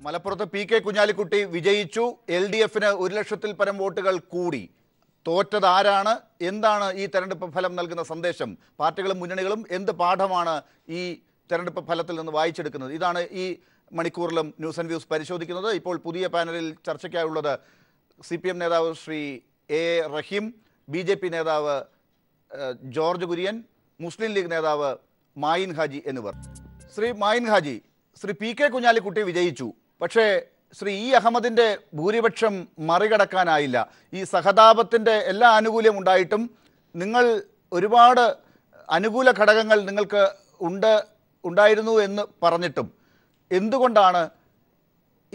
മലപ്പുറത്ത് P K Kunhalikutty വിജയിച്ചു. LDFന് 1 ലക്ഷത്തിൽ പരം വോട്ടുകൾ കൂടി. തോറ്റത് ആരാണ്? എന്താണ് ഈ തെരഞ്ഞെടുപ്പ് ഫലം നൽകുന്ന സന്ദേശം? പാർട്ടികളും മുന്നണികളും എന്ത് പാഠമാണ് ഈ തെരഞ്ഞെടുപ്പ് ഫലത്തിൽ നിന്ന് വായിച്ചെടുക്കുന്നത്? ഇതാണ് ഈ മണിക്കൂറിലും ന്യൂസ് ആൻഡ് വ്യൂസ് പരിശോധിക്കുന്നത്. ഇപ്പോൾ പുതിയ പാനലിൽ ചർച്ചയ്ക്കായുള്ളത് CPM നേതാവ് ശ്രീ A. റഹീം, BJP നേതാവ് ജോർജ് കുര്യൻ, മുസ്ലിം ലീഗ് നേതാവ് മായിൻ ഹാജി എന്നിവർ. ശ്രീ മായിൻ ഹാജി, ശ്രീ പി കെ കുഞ്ഞാലിക്കുട്ടി വിജയിച്ചു. പക്ഷേ ശ്രീ ഇ അഹമ്മദിൻ്റെ ഭൂരിപക്ഷം മറികടക്കാനായില്ല. ഈ സഹതാപത്തിൻ്റെ എല്ലാ ആനുകൂല്യം ഉണ്ടായിട്ടും നിങ്ങൾ ഒരുപാട് അനുകൂല ഘടകങ്ങൾ നിങ്ങൾക്ക് ഉണ്ടായിരുന്നു എന്ന് പറഞ്ഞിട്ടും എന്തുകൊണ്ടാണ്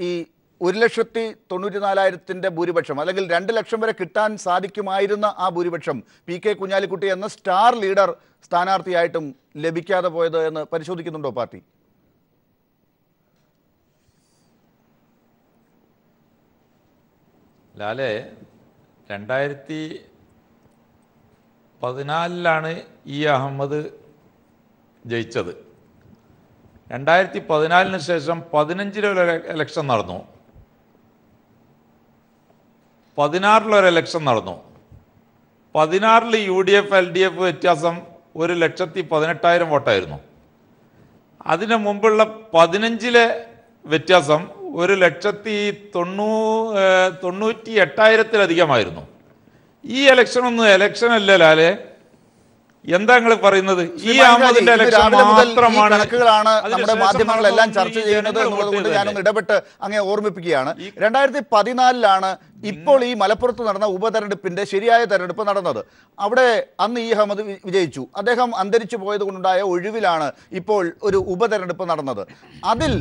ഈ 1,94,000 ഭൂരിപക്ഷം, അല്ലെങ്കിൽ 2 ലക്ഷം വരെ കിട്ടാൻ സാധിക്കുമായിരുന്ന ആ ഭൂരിപക്ഷം പി കെ കുഞ്ഞാലിക്കുട്ടി എന്ന സ്റ്റാർ ലീഡർ സ്ഥാനാർത്ഥിയായിട്ടും ലഭിക്കാതെ പോയത് എന്ന് പരിശോധിക്കുന്നുണ്ടോ പാർട്ടി? ലാലെ, 2014 ഇ അഹമ്മദ് ജയിച്ചത്. 2014 ശേഷം 15 ഇലക്ഷൻ നടന്നു, 16 ഇലക്ഷൻ നടന്നു. 16 UDF LDF വ്യത്യാസം 1,18,000 വോട്ടായിരുന്നു. അതിന് മുമ്പുള്ള 15 വ്യത്യാസം 1,98,000 ഈ ഇലക്ഷനൊന്നും ഇലക്ഷൻ അല്ല ലാലെ. എന്താ നിങ്ങൾ പറയുന്നത്? ഈ അഹമ്മദിന്റെ ഇലക്ഷൻ മാത്രമാണ്. നമ്മുടെ മാധ്യമങ്ങളെല്ലാം ചർച്ച ചെയ്യുന്നത് എന്നുള്ളതുകൊണ്ട് ഞാനൊന്ന് ഇടപെട്ട് അങ്ങേ ഓർമ്മിപ്പിക്കുകയാണ്. 2014 ഇപ്പോൾ ഈ മലപ്പുറത്ത് നടന്ന ഉപതെരഞ്ഞെടുപ്പിന്റെ ശരിയായ തെരഞ്ഞെടുപ്പ് നടന്നത്. അവിടെ അന്ന് ഇ അഹമ്മദ് വിജയിച്ചു. അദ്ദേഹം അന്തരിച്ചു പോയത് കൊണ്ടുണ്ടായ ഒഴിവിലാണ് ഇപ്പോൾ ഒരു ഉപതെരഞ്ഞെടുപ്പ് നടന്നത്. അതിൽ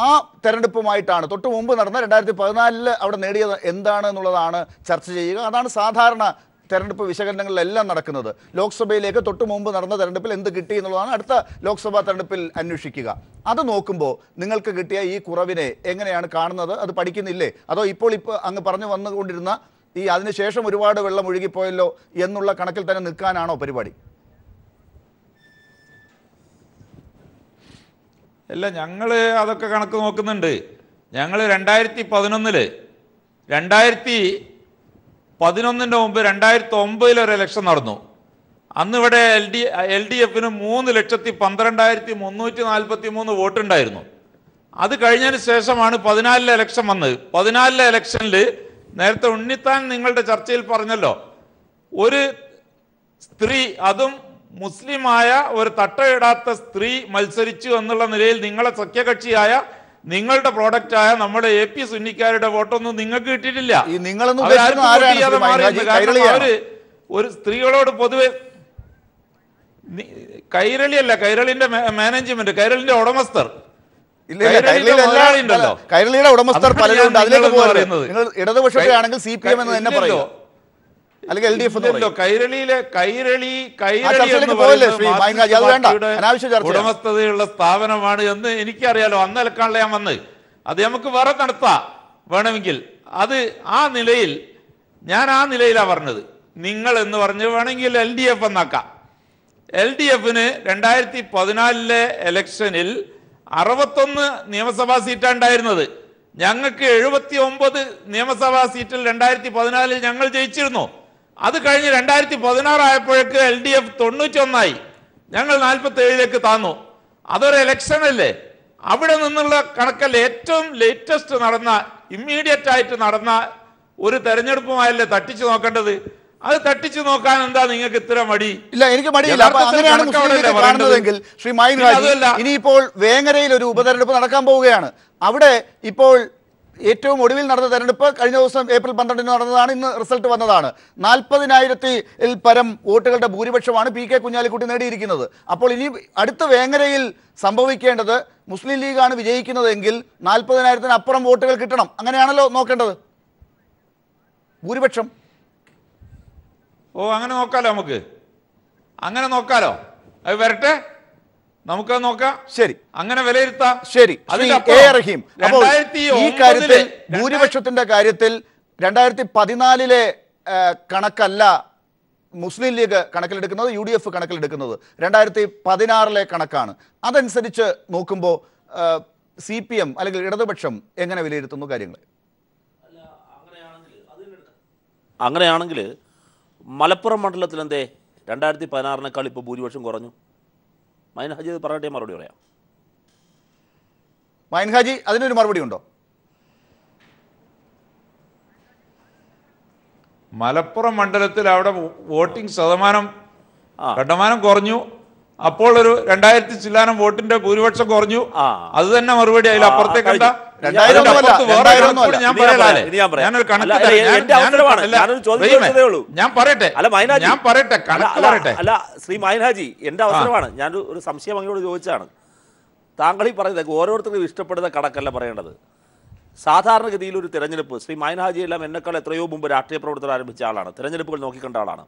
ആ തെരഞ്ഞെടുപ്പുമായിട്ടാണ് തൊട്ട് മുമ്പ് നടന്ന 2014 അവിടെ നേടിയത് എന്താണ് എന്നുള്ളതാണ് ചർച്ച ചെയ്യുക. അതാണ് സാധാരണ തെരഞ്ഞെടുപ്പ് വിശകലനങ്ങളിലെല്ലാം നടക്കുന്നത്. ലോക്സഭയിലേക്ക് തൊട്ട് മുമ്പ് നടന്ന തെരഞ്ഞെടുപ്പിൽ എന്ത് കിട്ടി എന്നുള്ളതാണ് അടുത്ത ലോക്സഭാ തെരഞ്ഞെടുപ്പിൽ അന്വേഷിക്കുക. അത് നോക്കുമ്പോൾ നിങ്ങൾക്ക് കിട്ടിയ ഈ കുറവിനെ എങ്ങനെയാണ് കാണുന്നത്? അത് പഠിക്കുന്നില്ലേ? അതോ ഇപ്പോൾ അങ്ങ് പറഞ്ഞു വന്നുകൊണ്ടിരുന്ന ഈ അതിനുശേഷം ഒരുപാട് വെള്ളം ഒഴുകിപ്പോയല്ലോ എന്നുള്ള കണക്കിൽ തന്നെ നിൽക്കാനാണോ പരിപാടി? അല്ല, ഞങ്ങൾ അതൊക്കെ കണക്ക് നോക്കുന്നുണ്ട്. ഞങ്ങൾ 2011 മുമ്പ് 2009 ഒരു ഇലക്ഷൻ നടന്നു. അന്ന് ഇവിടെ LDFന് 3,12,343 വോട്ടുണ്ടായിരുന്നു. അത് കഴിഞ്ഞതിന് ശേഷമാണ് 14 ഇലക്ഷൻ വന്നത്. 14 ഇലക്ഷനിൽ നേരത്തെ ഉണ്ണിത്താൻ നിങ്ങളുടെ ചർച്ചയിൽ പറഞ്ഞല്ലോ, ഒരു സ്ത്രീ, അതും മുസ്ലിമായ ഒരു തട്ടയിടാത്ത സ്ത്രീ മത്സരിച്ചു എന്നുള്ള നിലയിൽ നിങ്ങളെ സഖ്യകക്ഷിയായ നിങ്ങളുടെ പ്രോഡക്റ്റായ നമ്മുടെ AP സുന്നിക്കാരുടെ വോട്ടൊന്നും നിങ്ങൾക്ക് കിട്ടിയിട്ടില്ല. അവര് ഒരു സ്ത്രീകളോട് പൊതുവെ കൈരളിയല്ല, കൈരളിന്റെ മാനേജ്മെന്റ്, കൈരളിന്റെ ഉടമസ്ഥർ, കൈരളിയുടെ ഉടമസ്ഥർ പലരും അതിലേക്ക് പോകുന്നത്. നിങ്ങൾ ഇടതുപക്ഷത്തെ ആണെങ്കിൽ CPM എന്ന് തന്നെ പറയോ, അല്ലെങ്കിൽ LDF? ഉടമസ്ഥതയുള്ള സ്ഥാപനമാണ് എന്ന് എനിക്കറിയാലോ. അന്നലക്കാണല്ലോ ഞാൻ വന്ന്. അത് നമുക്ക് വേറെ നടത്താം വേണമെങ്കിൽ. അത് ആ നിലയിലാണ് പറഞ്ഞത്. നിങ്ങൾ എന്ന് പറഞ്ഞ് വേണമെങ്കിൽ LDF എന്നാക്കാം. LDFന് 2014 ഇലക്ഷനിൽ 61 നിയമസഭാ സീറ്റാണ് ഉണ്ടായിരുന്നത്. ഞങ്ങൾക്ക് 79 നിയമസഭാ സീറ്റിൽ 2014 ഞങ്ങൾ ജയിച്ചിരുന്നു. അത് കഴിഞ്ഞ് 2016 ആയപ്പോഴേക്ക് LDF 91 ഞങ്ങൾ 47 താന്നു. അതൊരു ഇലക്ഷൻ അല്ലേ? അവിടെ നിന്നുള്ള കണക്കല്ല. ഏറ്റവും ലേറ്റസ്റ്റ് നടന്ന, ഇമ്മീഡിയറ്റ് ആയിട്ട് നടന്ന ഒരു തെരഞ്ഞെടുപ്പുമായല്ലേ തട്ടിച്ചു നോക്കേണ്ടത്? അത് തട്ടിച്ചു നോക്കാൻ എന്താ നിങ്ങൾക്ക് ഇത്ര മടി? ഇല്ല, എനിക്ക് മടിയില്ല. കാണുന്നതെങ്കിൽ ശ്രീ മായിൻ ഹാജി, ഇനിയിപ്പോൾ വേങ്ങരയിൽ ഒരു ഉപതെരഞ്ഞെടുപ്പ് നടക്കാൻ പോവുകയാണ്. അവിടെ ഇപ്പോൾ ഏറ്റവും ഒടുവിൽ നടന്ന തെരഞ്ഞെടുപ്പ് കഴിഞ്ഞ ദിവസം ഏപ്രിൽ 12 നടന്നതാണ്. ഇന്ന് റിസൾട്ട് വന്നതാണ്. 40,000-ൽ പരം വോട്ടുകളുടെ ഭൂരിപക്ഷമാണ് പി കെ കുഞ്ഞാലിക്കുട്ടി നേടിയിരിക്കുന്നത്. അപ്പോൾ ഇനി അടുത്ത വേങ്ങരയിൽ സംഭവിക്കേണ്ടത്, മുസ്ലിം ലീഗാണ് വിജയിക്കുന്നതെങ്കിൽ 40,000-ന് അപ്പുറം വോട്ടുകൾ കിട്ടണം. അങ്ങനെയാണല്ലോ നോക്കേണ്ടത് ഭൂരിപക്ഷം. അങ്ങനെ നോക്കാലോ, നമുക്ക് അങ്ങനെ നോക്കാലോ. അത് വരട്ടെ, നമുക്ക് നോക്കാം. ശരി, അങ്ങനെ വിലയിരുത്താം. ശരി. റഹീം, ഈ കാര്യത്തിൽ ഭൂരിപക്ഷത്തിന്റെ കാര്യത്തിൽ 2014 കണക്കല്ല മുസ്ലിം ലീഗ് കണക്കിലെടുക്കുന്നത്, UDF കണക്കിലെടുക്കുന്നത് 2016 കണക്കാണ്. അതനുസരിച്ച് നോക്കുമ്പോൾ CPM അല്ലെങ്കിൽ ഇടതുപക്ഷം എങ്ങനെ വിലയിരുത്തുന്നു കാര്യങ്ങൾ? അങ്ങനെയാണെങ്കിൽ മലപ്പുറം മണ്ഡലത്തിൽ എന്തേ 2016 ഇപ്പോൾ ഭൂരിപക്ഷം കുറഞ്ഞു? മൈൻ ഹാജി പറയട്ടെ, മറുപടി പറയാം. മൈൻ ഹാജി അതിനൊരു മറുപടി ഉണ്ടോ? മലപ്പുറം മണ്ഡലത്തിൽ അവിടെ വോട്ടിംഗ് ശതമാനം കുറഞ്ഞു. അപ്പോൾ ഒരു 2000 ചില്ലാനം വോട്ടിന്റെ ഭൂരിപക്ഷം കുറഞ്ഞു. അത് തന്നെ മറുപടി. അതിൽ അപ്പുറത്തേക്ക് ഞാൻ പറയട്ടെ അല്ല ശ്രീ മൈൻഹാജി, എന്റെ അവസരമാണ്. ഞാൻ ഒരു സംശയം അങ്ങോട്ട് ചോദിച്ചാണ്. താങ്കൾ ഈ പറയുന്നത് ഓരോരുത്തർക്കും ഇഷ്ടപ്പെടുന്ന കണക്കല്ല പറയേണ്ടത്. സാധാരണഗതിയിൽ ഒരു തിരഞ്ഞെടുപ്പ്, ശ്രീ മൈൻഹാജി എല്ലാം എന്നെക്കാൾ എത്രയോ മുമ്പ് രാഷ്ട്രീയ പ്രവർത്തനം ആരംഭിച്ച ആളാണ്, തിരഞ്ഞെടുപ്പുകൾ നോക്കിക്കണ്ട ആളാണ്.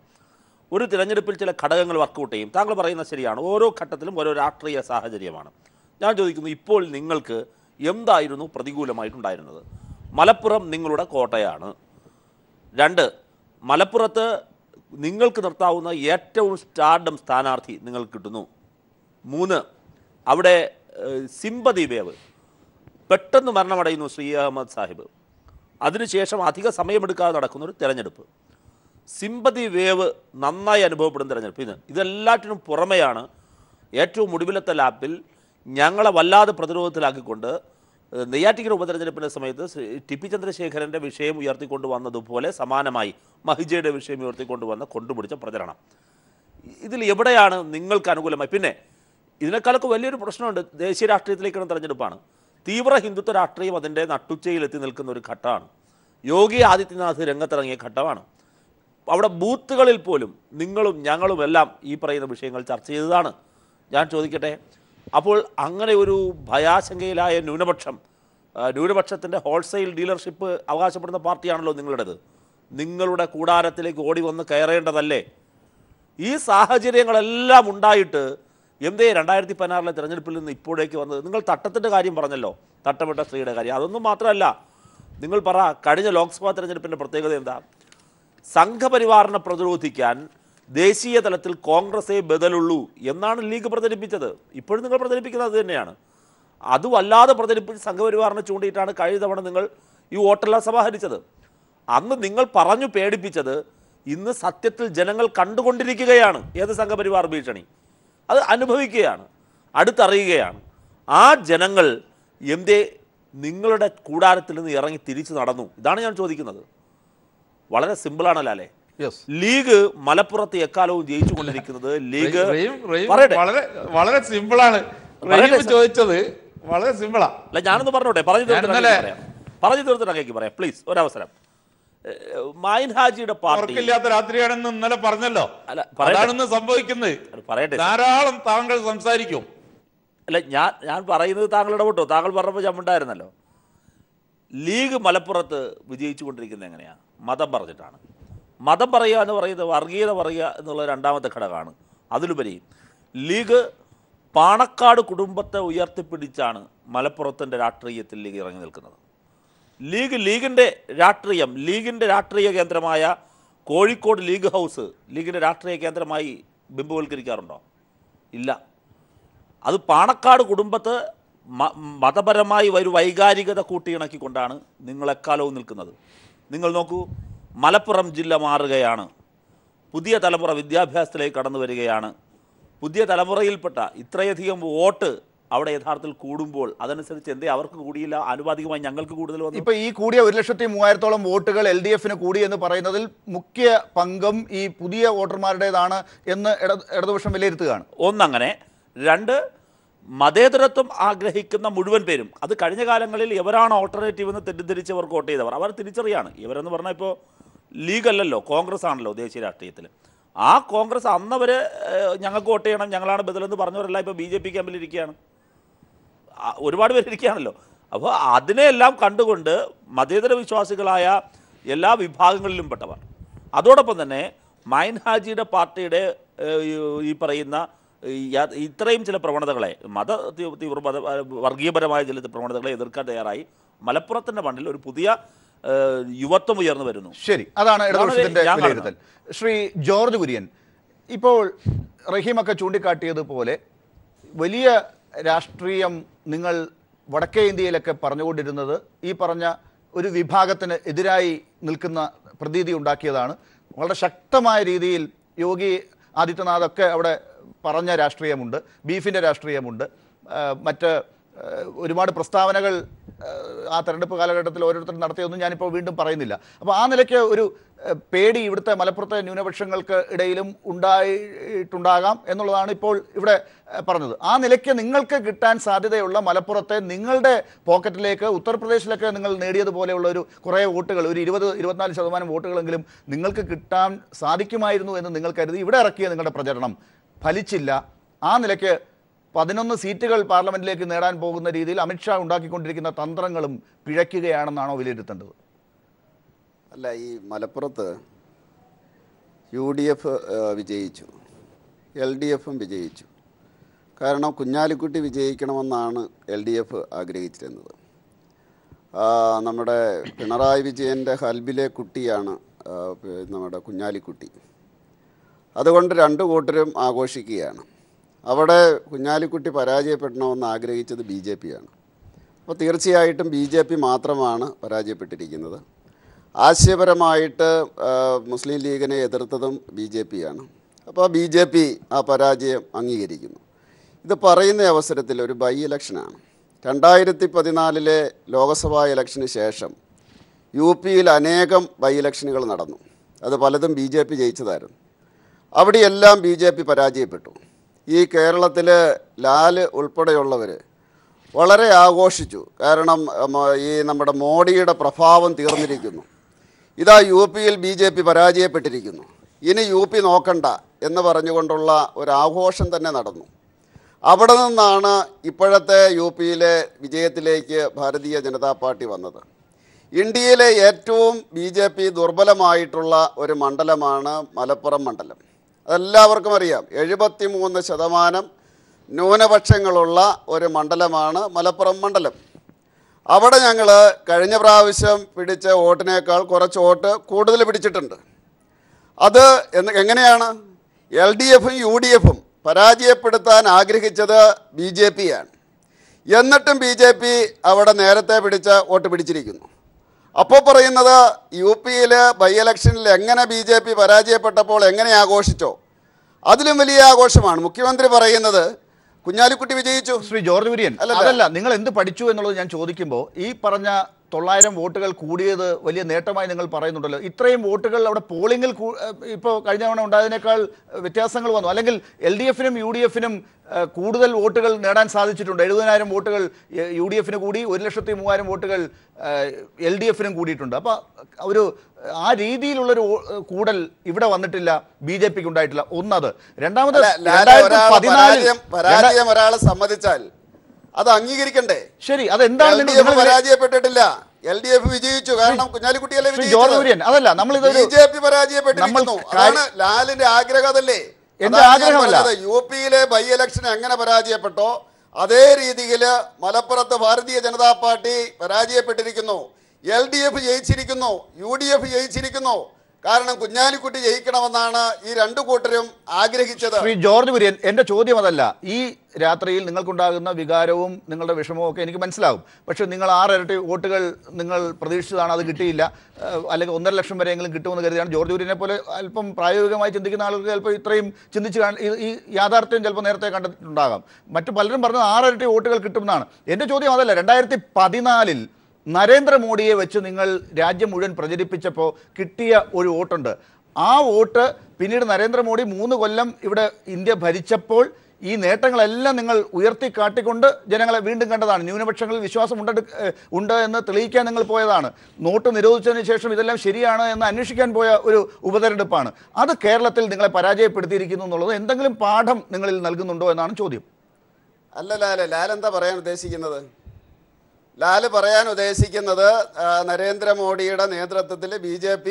ഒരു തിരഞ്ഞെടുപ്പിൽ ചില ഘടകങ്ങൾ വർക്കൗട്ട് ചെയ്യും. താങ്കൾ പറയുന്നത് ശരിയാണ്, ഓരോ ഘട്ടത്തിലും ഓരോ രാഷ്ട്രീയ സാഹചര്യമാണ്. ഞാൻ ചോദിക്കുന്നു, ഇപ്പോൾ നിങ്ങൾക്ക് എന്തായിരുന്നു പ്രതികൂലമായിട്ടുണ്ടായിരുന്നത്? മലപ്പുറം നിങ്ങളുടെ കോട്ടയാണ്. 2, മലപ്പുറത്ത് നിങ്ങൾക്ക് നിർത്താവുന്ന ഏറ്റവും സ്റ്റാർഡം സ്ഥാനാർത്ഥി നിങ്ങൾക്ക് കിട്ടുന്നു. 3, അവിടെ സിമ്പതി വേവ്, പെട്ടെന്ന് മരണമടയുന്നു ശ്രീ അഹമ്മദ് സാഹിബ്. അതിനുശേഷം അധിക സമയമെടുക്കാതെ നടക്കുന്നൊരു തിരഞ്ഞെടുപ്പ്. സിമ്പതി വേവ് നന്നായി അനുഭവപ്പെടുന്ന തിരഞ്ഞെടുപ്പ്. ഇതെല്ലാറ്റിനും പുറമെയാണ് ഏറ്റവും ഒടുവിലത്തെ ലാപ്പിൽ ഞങ്ങളെ വല്ലാതെ പ്രതിരോധത്തിലാക്കിക്കൊണ്ട് നെയ്യാറ്റിക്കര ഉപതെരഞ്ഞെടുപ്പിൻ്റെ സമയത്ത് ടി.പി. ചന്ദ്രശേഖരൻ്റെ വിഷയം ഉയർത്തിക്കൊണ്ട് വന്നതുപോലെ സമാനമായി മഹിജയുടെ വിഷയം ഉയർത്തിക്കൊണ്ടുവന്ന കൊണ്ടുപിടിച്ച പ്രചരണം. ഇതിൽ എവിടെയാണ് നിങ്ങൾക്ക് അനുകൂലമായി? പിന്നെ ഇതിനേക്കാളൊക്കെ വലിയൊരു പ്രശ്നമുണ്ട്. ദേശീയ രാഷ്ട്രീയത്തിലേക്കുള്ള തെരഞ്ഞെടുപ്പാണ്. തീവ്ര ഹിന്ദുത്വ രാഷ്ട്രീയം അതിൻ്റെ നട്ടുച്ചയിലെത്തി നിൽക്കുന്ന ഒരു ഘട്ടമാണ്. യോഗി ആദിത്യനാഥ് രംഗത്തിറങ്ങിയ ഘട്ടമാണ്. അവിടെ ബൂത്തുകളിൽ പോലും നിങ്ങളും ഞങ്ങളും എല്ലാം ഈ പറയുന്ന വിഷയങ്ങൾ ചർച്ച ചെയ്തതാണ്. ഞാൻ ചോദിക്കട്ടെ, അപ്പോൾ അങ്ങനെ ഒരു ഭയാശങ്കയിലായ ന്യൂനപക്ഷത്തിൻ്റെ ഹോൾസെയിൽ ഡീലർഷിപ്പ് അവകാശപ്പെടുന്ന പാർട്ടിയാണല്ലോ നിങ്ങളുടേത്. നിങ്ങളുടെ കൂടാരത്തിലേക്ക് ഓടി വന്ന് കയറേണ്ടതല്ലേ? ഈ സാഹചര്യങ്ങളെല്ലാം ഉണ്ടായിട്ട് എന്തേ 2016 തിരഞ്ഞെടുപ്പിൽ നിന്ന് ഇപ്പോഴേക്ക് വന്നത്? നിങ്ങൾ തട്ടത്തിൻ്റെ കാര്യം പറഞ്ഞല്ലോ, തട്ടമിട്ട സ്ത്രീയുടെ കാര്യം. അതൊന്നും മാത്രമല്ല, നിങ്ങൾ പറ, കഴിഞ്ഞ ലോക്സഭാ തിരഞ്ഞെടുപ്പിൻ്റെ പ്രത്യേകത എന്താ? സംഘപരിവാറിനെ പ്രതിരോധിക്കാൻ ദേശീയ തലത്തിൽ കോൺഗ്രസേ ബദലുള്ളൂ എന്നാണ് ലീഗ് പ്രചരിപ്പിച്ചത്. ഇപ്പോഴും നിങ്ങൾ പ്രചരിപ്പിക്കുന്നത് അത് തന്നെയാണ്. അതുമല്ലാതെ പ്രചരിപ്പിച്ച് സംഘപരിവാറിനെ ചൂണ്ടിയിട്ടാണ് കഴിഞ്ഞ തവണ നിങ്ങൾ ഈ വോട്ടെല്ലാം സമാഹരിച്ചത്. അന്ന് നിങ്ങൾ പറഞ്ഞു പേടിപ്പിച്ചത് ഇന്ന് സത്യത്തിൽ ജനങ്ങൾ കണ്ടുകൊണ്ടിരിക്കുകയാണ്. ഏത് സംഘപരിവാർ ഭീഷണി അത് അനുഭവിക്കുകയാണ്, അടുത്തറിയുകയാണ്. ആ ജനങ്ങൾ എന്തേ നിങ്ങളുടെ കൂടാരത്തിൽ നിന്ന് ഇറങ്ങി തിരിച്ചു നടന്നു? ഇതാണ് ഞാൻ ചോദിക്കുന്നത്. വളരെ സിമ്പിളാണല്ലോ അല്ലേ? ലീഗ് മലപ്പുറത്ത് എക്കാലവും ജയിച്ചു കൊണ്ടിരിക്കുന്നത് ലീഗ് വളരെ സിമ്പിളാണ്. ചോദിച്ചത് വളരെ സിമ്പിളാ. അല്ല, ഞാനൊന്ന് പറഞ്ഞോട്ടെ, പറഞ്ഞു തീർത്തിട്ട് അങ്ങേക്ക് പറയാം പ്ലീസ്, ഒരവസരം. മൈൻ ഹാജിയുടെ പാർട്ടി രാത്രിയാണെന്ന് ഇന്നലെ പറഞ്ഞല്ലോ. അതാണെന്ന് സംഭവിക്കുന്നത്. പറയട്ടെ, ധാരാളം താങ്കൾ സംസാരിക്കും. അല്ല, ഞാൻ പറയുന്നത് താങ്കൾ ഇടപെട്ടോ? താങ്കൾ പറഞ്ഞപ്പോൾ ചമ്മുണ്ടായിരുന്നല്ലോ. ലീഗ് മലപ്പുറത്ത് വിജയിച്ചു കൊണ്ടിരിക്കുന്നത് എങ്ങനെയാണ്? മതം പറഞ്ഞിട്ടാണ്. മതം പറയുക എന്ന് പറയുന്നത് വർഗീയത പറയുക എന്നുള്ള രണ്ടാമത്തെ ഘടകമാണ്. അതിലുപരി ലീഗ് പാണക്കാട് കുടുംബത്തെ ഉയർത്തിപ്പിടിച്ചാണ് മലപ്പുറത്തിൻ്റെ രാഷ്ട്രീയത്തിൽ ലീഗ് ഇറങ്ങി നിൽക്കുന്നത്. ലീഗിൻ്റെ രാഷ്ട്രീയ കേന്ദ്രമായ കോഴിക്കോട് ലീഗ് ഹൗസ് ലീഗിൻ്റെ രാഷ്ട്രീയ കേന്ദ്രമായി ബിംബവൽക്കരിക്കാറുണ്ടോ? ഇല്ല. അത് പാണക്കാട് കുടുംബത്തെ മതപരമായി ഒരു വൈകാരികത കൂട്ടിയിണക്കിക്കൊണ്ടാണ് നിങ്ങളെക്കാലവും നിൽക്കുന്നത്. നിങ്ങൾ നോക്കൂ, മലപ്പുറം ജില്ല മാറുകയാണ്. പുതിയ തലമുറ വിദ്യാഭ്യാസത്തിലേക്ക് കടന്നു വരികയാണ്. പുതിയ തലമുറയിൽപ്പെട്ട ഇത്രയധികം വോട്ട് അവിടെ യഥാർത്ഥത്തിൽ കൂടുമ്പോൾ അതനുസരിച്ച് എന്തേ അവർക്ക് കൂടിയില്ല, ആനുപാതികമായി ഞങ്ങൾക്ക് കൂടുതൽ വന്നു? ഇപ്പൊ ഈ കൂടിയ 1,03,000-ഓളം വോട്ടുകൾ LDF-ന് കൂടി എന്ന് പറയുന്നതിൽ മുഖ്യ പങ്കം ഈ പുതിയ വോട്ടർമാരുടേതാണ് എന്ന് ഇടതുപക്ഷം വിലയിരുത്തുകയാണ്. ഒന്നങ്ങനെ. 2, മതേതരത്വം ആഗ്രഹിക്കുന്ന മുഴുവൻ പേരും, അത് കഴിഞ്ഞ കാലങ്ങളിൽ ഇവരാണ് ഓൾട്ടർനേറ്റീവ് എന്ന് തെറ്റിദ്ധരിച്ചവർ വോട്ട് ചെയ്തവർ, അവർ തിരിച്ചറിയാണ്. ഇവരെന്ന് പറഞ്ഞാൽ ഇപ്പോൾ ലീഗ് അല്ലല്ലോ, കോൺഗ്രസ് ആണല്ലോ ദേശീയ രാഷ്ട്രീയത്തിൽ. ആ കോൺഗ്രസ് അന്നവർ ഞങ്ങൾക്ക് വോട്ട് ചെയ്യണം, ഞങ്ങളാണ് ബദലെന്ന് പറഞ്ഞവരെല്ലാം ഇപ്പോൾ BJP ക്യാമ്പിലിരിക്കുകയാണ്. ഒരുപാട് പേരിരിക്കുകയാണല്ലോ. അപ്പോൾ അതിനെയെല്ലാം കണ്ടുകൊണ്ട് മതേതര വിശ്വാസികളായ എല്ലാ വിഭാഗങ്ങളിലും പെട്ടവർ, അതോടൊപ്പം തന്നെ മൈൻ ഹാജിയുടെ പാർട്ടിയുടെ ഈ പറയുന്ന ഇത്രയും ചില പ്രവണതകളെ, വർഗീയപരമായ ചില പ്രവണതകളെ എതിർക്കാൻ തയ്യാറായി മലപ്പുറത്തിൻ്റെ മണ്ണിൽ ഒരു പുതിയ യുവത്വം ഉയർന്നു വരുന്നു. ശരി, അതാണ് ഇടതുപക്ഷത്തിന്റെ വിലയിരുത്തൽ. ശ്രീ ജോർജ് കുര്യൻ, ഇപ്പോൾ റഹീമൊക്കെ ചൂണ്ടിക്കാട്ടിയതുപോലെ വലിയ രാഷ്ട്രീയം നിങ്ങൾ വടക്കേ ഇന്ത്യയിലൊക്കെ പറഞ്ഞുകൊണ്ടിരുന്നത് ഈ പറഞ്ഞ ഒരു വിഭാഗത്തിന് എതിരായി നിൽക്കുന്ന പ്രതീതി ഉണ്ടാക്കിയതാണ്. വളരെ ശക്തമായ രീതിയിൽ യോഗി ആദിത്യനാഥൊക്കെ അവിടെ പറഞ്ഞ രാഷ്ട്രീയമുണ്ട്, ബീഫിൻ്റെ രാഷ്ട്രീയമുണ്ട്, മറ്റ് ഒരുപാട് പ്രസ്താവനകൾ ആ തെരഞ്ഞെടുപ്പ് കാലഘട്ടത്തിൽ ഓരോരുത്തരും നടത്തിയൊന്നും ഞാനിപ്പോൾ വീണ്ടും പറയുന്നില്ല. അപ്പോൾ ആ നിലയ്ക്ക് ഒരു പേടി ഇവിടുത്തെ മലപ്പുറത്തെ ന്യൂനപക്ഷങ്ങൾക്ക് ഇടയിലും ഉണ്ടായിട്ടുണ്ടാകാം എന്നുള്ളതാണ് ഇപ്പോൾ ഇവിടെ പറഞ്ഞത്. ആ നിലയ്ക്ക് നിങ്ങൾക്ക് കിട്ടാൻ സാധ്യതയുള്ള മലപ്പുറത്തെ നിങ്ങളുടെ പോക്കറ്റിലേക്ക് ഉത്തർപ്രദേശിലൊക്കെ നിങ്ങൾ നേടിയതുപോലെയുള്ള ഒരു കുറേ വോട്ടുകൾ, ഒരു 20-24% വോട്ടുകളെങ്കിലും നിങ്ങൾക്ക് കിട്ടാൻ സാധിക്കുമായിരുന്നു എന്ന് നിങ്ങൾ കരുതി ഇവിടെ ഇറക്കിയ നിങ്ങളുടെ പ്രചരണം ഫലിച്ചില്ല. ആ നിലയ്ക്ക് 11 സീറ്റുകൾ പാർലമെന്റിലേക്ക് നേടാൻ പോകുന്ന രീതിയിൽ അമിത്ഷാ ഉണ്ടാക്കിക്കൊണ്ടിരിക്കുന്ന തന്ത്രങ്ങളും പിഴയ്ക്കുകയാണെന്നാണോ വിലയിരുത്തേണ്ടത്? അല്ല, ഈ മലപ്പുറത്ത് UDF വിജയിച്ചു, LDFും വിജയിച്ചു. കാരണം കുഞ്ഞാലിക്കുട്ടി വിജയിക്കണമെന്നാണ് LDF ആഗ്രഹിച്ചിരുന്നത്. നമ്മുടെ പിണറായി വിജയൻ്റെ ഹൽബിലെ കുട്ടിയാണ് നമ്മുടെ കുഞ്ഞാലിക്കുട്ടി. അതുകൊണ്ട് രണ്ടു കൂട്ടരും ആഘോഷിക്കുകയാണ്. അവിടെ കുഞ്ഞാലിക്കുട്ടി പരാജയപ്പെടണമെന്ന് ആഗ്രഹിച്ചത് BJP ആണ്. അപ്പോൾ തീർച്ചയായിട്ടും BJP മാത്രമാണ് പരാജയപ്പെട്ടിരിക്കുന്നത്. ആശയപരമായിട്ട് മുസ്ലിം ലീഗിനെ എതിർത്തതും BJP ആണ്. അപ്പോൾ BJP ആ പരാജയം അംഗീകരിക്കുന്നു. ഇത് പറയുന്ന അവസരത്തിൽ ഒരു ബൈ ഇലക്ഷനാണ്. 2014 ലോക്സഭാ ഇലക്ഷന് ശേഷം UPയിൽ അനേകം ബൈ ഇലക്ഷനുകൾ നടന്നു. അത് പലതും BJP ജയിച്ചതായിരുന്നു. അവിടെയെല്ലാം BJP പരാജയപ്പെട്ടു. ഈ കേരളത്തിൽ ലാൽ ഉൾപ്പെടെയുള്ളവർ വളരെ ആഘോഷിച്ചു. കാരണം ഈ നമ്മുടെ മോഡിയുടെ പ്രഭാവം തീർന്നിരിക്കുന്നു, ഇതാ UPയിൽ BJP പരാജയപ്പെട്ടിരിക്കുന്നു, ഇനി UP നോക്കണ്ട എന്ന് പറഞ്ഞുകൊണ്ടുള്ള ഒരു ആഘോഷം തന്നെ നടന്നു. അവിടെ നിന്നാണ് ഇപ്പോഴത്തെ UPയിലെ വിജയത്തിലേക്ക് ഭാരതീയ ജനതാ പാർട്ടി വന്നത്. ഇന്ത്യയിലെ ഏറ്റവും BJP ദുർബലമായിട്ടുള്ള ഒരു മണ്ഡലമാണ് മലപ്പുറം മണ്ഡലം. അതെല്ലാവർക്കും അറിയാം. 73% ന്യൂനപക്ഷങ്ങളുള്ള ഒരു മണ്ഡലമാണ് മലപ്പുറം മണ്ഡലം. അവിടെ ഞങ്ങൾ കഴിഞ്ഞ പ്രാവശ്യം പിടിച്ച വോട്ടിനേക്കാൾ കുറച്ച് വോട്ട് കൂടുതൽ പിടിച്ചിട്ടുണ്ട്. അത് എങ്ങനെയാണ്? LDFും UDFും പരാജയപ്പെടുത്താൻ ആഗ്രഹിച്ചത് BJP ആണ്. എന്നിട്ടും BJP അവിടെ നേരത്തെ പിടിച്ച വോട്ട് പിടിച്ചിരിക്കുന്നു. അപ്പോൾ പറയുന്നത് UPയിൽ ബൈ ഇലക്ഷനിൽ എങ്ങനെ BJP പരാജയപ്പെട്ടപ്പോൾ എങ്ങനെ ആഘോഷിച്ചോ അതിലും വലിയ ആഘോഷമാണ്. മുഖ്യമന്ത്രി പറയുന്നത് കുഞ്ഞാലിക്കുട്ടി വിജയിച്ചു. ശ്രീ ജോർജ് കുര്യൻ, അതല്ല, നിങ്ങൾ എന്ത് പഠിച്ചു എന്നുള്ളത് ഞാൻ ചോദിക്കുമ്പോൾ ഈ പറഞ്ഞ 900 വോട്ടുകൾ കൂടിയത് വലിയ നേട്ടമായി നിങ്ങൾ പറയുന്നുണ്ടല്ലോ. ഇത്രയും വോട്ടുകൾ അവിടെ പോളിംഗിൽ ഇപ്പോൾ കഴിഞ്ഞ തവണ ഉണ്ടായതിനേക്കാൾ വ്യത്യാസങ്ങൾ വന്നു. അല്ലെങ്കിൽ LDFനും UDFനും കൂടുതൽ വോട്ടുകൾ നേടാൻ സാധിച്ചിട്ടുണ്ട്. 70,000 വോട്ടുകൾ UDFന് കൂടി, 1,03,000 വോട്ടുകൾ LDFനും കൂടിയിട്ടുണ്ട്. അപ്പോൾ ഒരു ആ രീതിയിലുള്ളൊരു കൂടൽ ഇവിടെ വന്നിട്ടില്ല, BJPക്ക് ഉണ്ടായിട്ടില്ല. ഒന്നത്. രണ്ടാമത് പരാജയം ഒരാൾ സമ്മതിച്ചാൽ അത് അംഗീകരിക്കണ്ടേ? ശരി, അതെന്താണ്? പരാജയപ്പെട്ടിട്ടില്ല, LDF വിജയിച്ചു. കാരണം കുഞ്ഞാലിക്കുട്ടിയല്ലേ വിജയിച്ചത്. അതല്ല, നമ്മളിത് BJP പരാജയപ്പെട്ടിരിക്കുന്നു. അതാണ് ലാലിന്റെ ആഗ്രഹം. അതല്ലേ എന്റെ ആഗ്രഹമല്ല. UPയിലെ ബൈ ഇലക്ഷൻ എങ്ങനെ പരാജയപ്പെട്ടോ അതേ രീതിയിൽ മലപ്പുറത്ത് Bharatiya Janata party പരാജയപ്പെട്ടിരിക്കുന്നു. LDF ജയിച്ചിരിക്കുന്നു, UDF ജയിച്ചിരിക്കുന്നു. കാരണം കുഞ്ഞാലിക്കുട്ടി ജയിക്കണമെന്നാണ് ഈ രണ്ടു കൂട്ടരും ആഗ്രഹിച്ചത്. ശ്രീ ജോർജ് കുര്യൻ, എൻ്റെ ചോദ്യം അതല്ല. ഈ രാത്രിയിൽ നിങ്ങൾക്കുണ്ടാകുന്ന വികാരവും നിങ്ങളുടെ വിഷമവും ഒക്കെ എനിക്ക് മനസ്സിലാവും. പക്ഷേ നിങ്ങൾ 6 ഇരട്ടി വോട്ടുകൾ നിങ്ങൾ പ്രതീക്ഷിച്ചതാണ്, അത് കിട്ടിയില്ല. അല്ലെങ്കിൽ 1.5 ലക്ഷം വരെയെങ്കിലും കിട്ടുമെന്ന് കരുതിയാണ്. ജോർജ് കുര്യനെ പോലെ അല്പം പ്രായോഗികമായി ചിന്തിക്കുന്ന ആളുകൾ ചിലപ്പോൾ ഇത്രയും ചിന്തിച്ച് ഈ യാഥാർത്ഥ്യം ചിലപ്പോൾ നേരത്തെ കണ്ടിട്ടുണ്ടാകാം. മറ്റു പലരും പറഞ്ഞത് 6 ഇരട്ടി വോട്ടുകൾ കിട്ടുമെന്നാണ്. എൻ്റെ ചോദ്യം അതല്ല. 2014 നരേന്ദ്രമോദിയെ വെച്ച് നിങ്ങൾ രാജ്യം മുഴുവൻ പ്രചരിപ്പിച്ചപ്പോൾ കിട്ടിയ ഒരു വോട്ടുണ്ട്. ആ വോട്ട് പിന്നീട് നരേന്ദ്രമോദി 3 കൊല്ലം ഇവിടെ ഇന്ത്യ ഭരിച്ചപ്പോൾ ഈ നേട്ടങ്ങളെല്ലാം നിങ്ങൾ ഉയർത്തി കാട്ടിക്കൊണ്ട് ജനങ്ങളെ വീണ്ടും കണ്ടതാണ്. ന്യൂനപക്ഷങ്ങളിൽ വിശ്വാസം ഉണ്ട് എന്ന് തെളിയിക്കാൻ നിങ്ങൾ പോയതാണ്. നോട്ട് നിരോധിച്ചതിന് ശേഷം ഇതെല്ലാം ശരിയാണ് എന്ന് അന്വേഷിക്കാൻ പോയ ഒരു ഉപതെരഞ്ഞെടുപ്പാണ്. അത് കേരളത്തിൽ നിങ്ങളെ പരാജയപ്പെടുത്തിയിരിക്കുന്നു എന്നുള്ളത് എന്തെങ്കിലും പാഠം നിങ്ങളിൽ നൽകുന്നുണ്ടോ എന്നാണ് ചോദ്യം. അല്ല, ലാൽ എന്താ പറയാൻ ഉദ്ദേശിക്കുന്നത്? ലാല് പറയാൻ ഉദ്ദേശിക്കുന്നത് നരേന്ദ്രമോദിയുടെ നേതൃത്വത്തിൽ BJP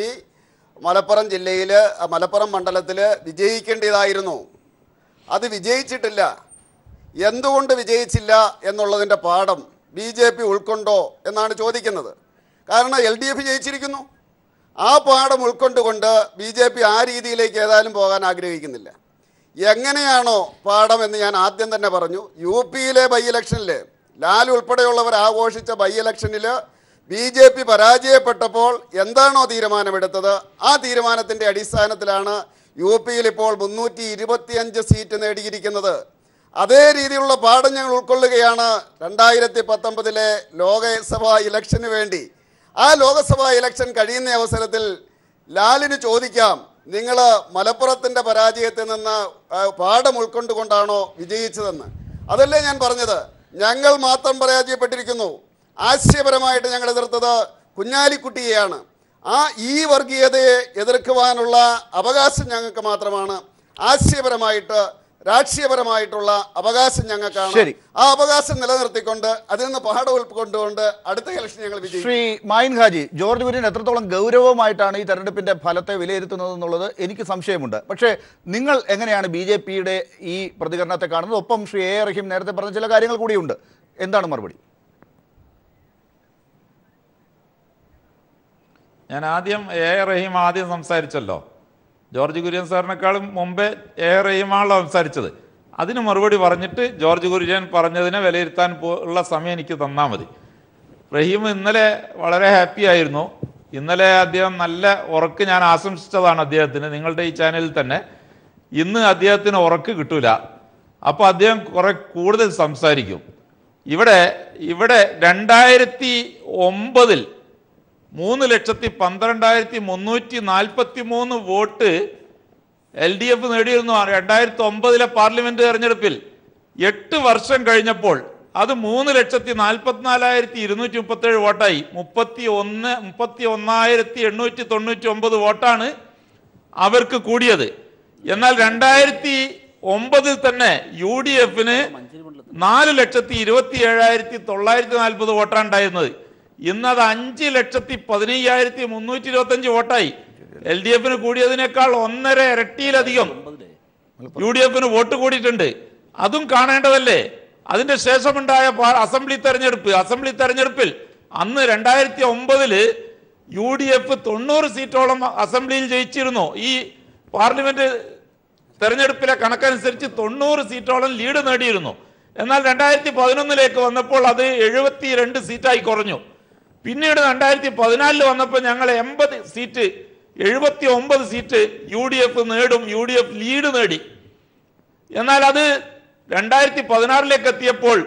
മലപ്പുറം ജില്ലയിൽ, മലപ്പുറം മണ്ഡലത്തിൽ വിജയിക്കേണ്ടതായിരുന്നു. അത് വിജയിച്ചിട്ടില്ല. എന്തുകൊണ്ട് വിജയിച്ചില്ല എന്നുള്ളതിൻ്റെ പാഠം BJP ഉൾക്കൊണ്ടോ എന്നാണ് ചോദിക്കുന്നത്. കാരണം LDF ജയിച്ചിരിക്കുന്നു. ആ പാഠം ഉൾക്കൊണ്ടുകൊണ്ട് BJP ആ രീതിയിലേക്ക് ഏതായാലും പോകാൻ ആഗ്രഹിക്കുന്നില്ല. എങ്ങനെയാണോ പാഠം എന്ന് ഞാൻ ആദ്യം തന്നെ പറഞ്ഞു. UPയിലെ ബൈ ഇലക്ഷനിൽ ലാൽ ഉൾപ്പെടെയുള്ളവർ ആഘോഷിച്ച ബൈ ഇലക്ഷനിൽ BJP പരാജയപ്പെട്ടപ്പോൾ എന്താണോ തീരുമാനമെടുത്തത്, ആ തീരുമാനത്തിൻ്റെ അടിസ്ഥാനത്തിലാണ് UP-യിൽ ഇപ്പോൾ 325 സീറ്റ് നേടിയിരിക്കുന്നത്. അതേ രീതിയിലുള്ള പാഠം ഞങ്ങൾ ഉൾക്കൊള്ളുകയാണ് 2019 ലോകസഭാ ഇലക്ഷന് വേണ്ടി. ആ ലോകസഭാ ഇലക്ഷൻ കഴിയുന്ന അവസരത്തിൽ ലാലിന് ചോദിക്കാം, നിങ്ങൾ മലപ്പുറത്തിൻ്റെ പരാജയത്തിൽ നിന്ന് പാഠം ഉൾക്കൊണ്ടുകൊണ്ടാണോ വിജയിച്ചതെന്ന്. അതല്ലേ ഞാൻ പറഞ്ഞത്. ഞങ്ങൾ മാത്രം പരാജയപ്പെട്ടിരിക്കുന്നു. ആശയപരമായിട്ട് ഞങ്ങൾ എതിർത്തത് കുഞ്ഞാലിക്കുട്ടിയെയാണ്. ഈ വർഗീയതയെ എതിർക്കുവാനുള്ള അവകാശം ഞങ്ങൾക്ക് മാത്രമാണ്. ആശയപരമായിട്ട് രാഷ്ട്രീയപരമായിട്ടുള്ള അവകാശം ഞങ്ങൾക്കാണ്. ആ അവകാശം നിലനിർത്തിക്കൊണ്ട് അതിൽ നിന്ന് പാഠം ഉൾക്കൊണ്ടുകൊണ്ട് അടുത്ത ഇലക്ഷൻ ഞങ്ങൾ വിജയിക്കും. ശ്രീ മായിൻ ഹാജി, ജോർജ് കുര്യൻ എത്രത്തോളം ഗൗരവമായിട്ടാണ് ഈ തെരഞ്ഞെടുപ്പിന്റെ ഫലത്തെ വിലയിരുത്തുന്നത് എന്നുള്ളത് എനിക്ക് സംശയമുണ്ട്. പക്ഷേ നിങ്ങൾ എങ്ങനെയാണ് BJP-യുടെ ഈ പ്രതികരണത്തെ കാണുന്നത്? ഒപ്പം ശ്രീ A. റഹീം നേരത്തെ പറഞ്ഞ ചില കാര്യങ്ങൾ കൂടിയുണ്ട്. എന്താണ് മറുപടി? ഞാൻ ആദ്യം A. റഹീം ആദ്യം സംസാരിച്ചല്ലോ. ജോർജ് കുര്യൻ സാറിനേക്കാളും മുമ്പേ A. റഹീമാണല്ലോ സംസാരിച്ചത്. അതിന് മറുപടി പറഞ്ഞിട്ട് ജോർജ് കുര്യൻ പറഞ്ഞതിനെ വിലയിരുത്താൻ ഉള്ള സമയം എനിക്ക് തന്നാൽ മതി. റഹീം ഇന്നലെ വളരെ ഹാപ്പി ആയിരുന്നു. ഇന്നലെ അദ്ദേഹം നല്ല ഉറക്ക് ഞാൻ ആശംസിച്ചതാണ് അദ്ദേഹത്തിന്, നിങ്ങളുടെ ഈ ചാനലിൽ തന്നെ. ഇന്ന് അദ്ദേഹത്തിന് ഉറക്ക് കിട്ടൂല. അപ്പോൾ അദ്ദേഹം കുറെ കൂടുതൽ സംസാരിക്കും. ഇവിടെ 2009 3,12,343 വോട്ട് LDF നേടിയിരുന്നു 2009 പാർലമെന്റ് തെരഞ്ഞെടുപ്പിൽ. 8 വർഷം കഴിഞ്ഞപ്പോൾ അത് 3,44,237 വോട്ടായി. 31,899 വോട്ടാണ് അവർക്ക് കൂടിയത്. എന്നാൽ 2009 തന്നെ UDF-ന് 4,27,940 വോട്ടാണ് ഉണ്ടായിരുന്നത്. ഇന്നത് 5,15,325 വോട്ടായി. LDF-ന് കൂടിയതിനേക്കാൾ 1.5 ഇരട്ടിയിലധികം UDF-ന് വോട്ട് കൂടിയിട്ടുണ്ട്. അതും കാണേണ്ടതല്ലേ? അതിന്റെ ശേഷമുണ്ടായ അസംബ്ലി തെരഞ്ഞെടുപ്പിൽ അന്ന് 2009 UDF 90 സീറ്റോളം അസംബ്ലിയിൽ ജയിച്ചിരുന്നു. ഈ പാർലമെന്റ് തെരഞ്ഞെടുപ്പിലെ കണക്കനുസരിച്ച് 90 സീറ്റോളം ലീഡ് നേടിയിരുന്നു. എന്നാൽ 2011 വന്നപ്പോൾ അത് 72 സീറ്റായി കുറഞ്ഞു. പിന്നീട് 2014 വന്നപ്പോൾ ഞങ്ങൾ 79 സീറ്റ് UDF നേടും, UDF ലീഡ് നേടി. എന്നാൽ അത് 2016 എത്തിയപ്പോൾ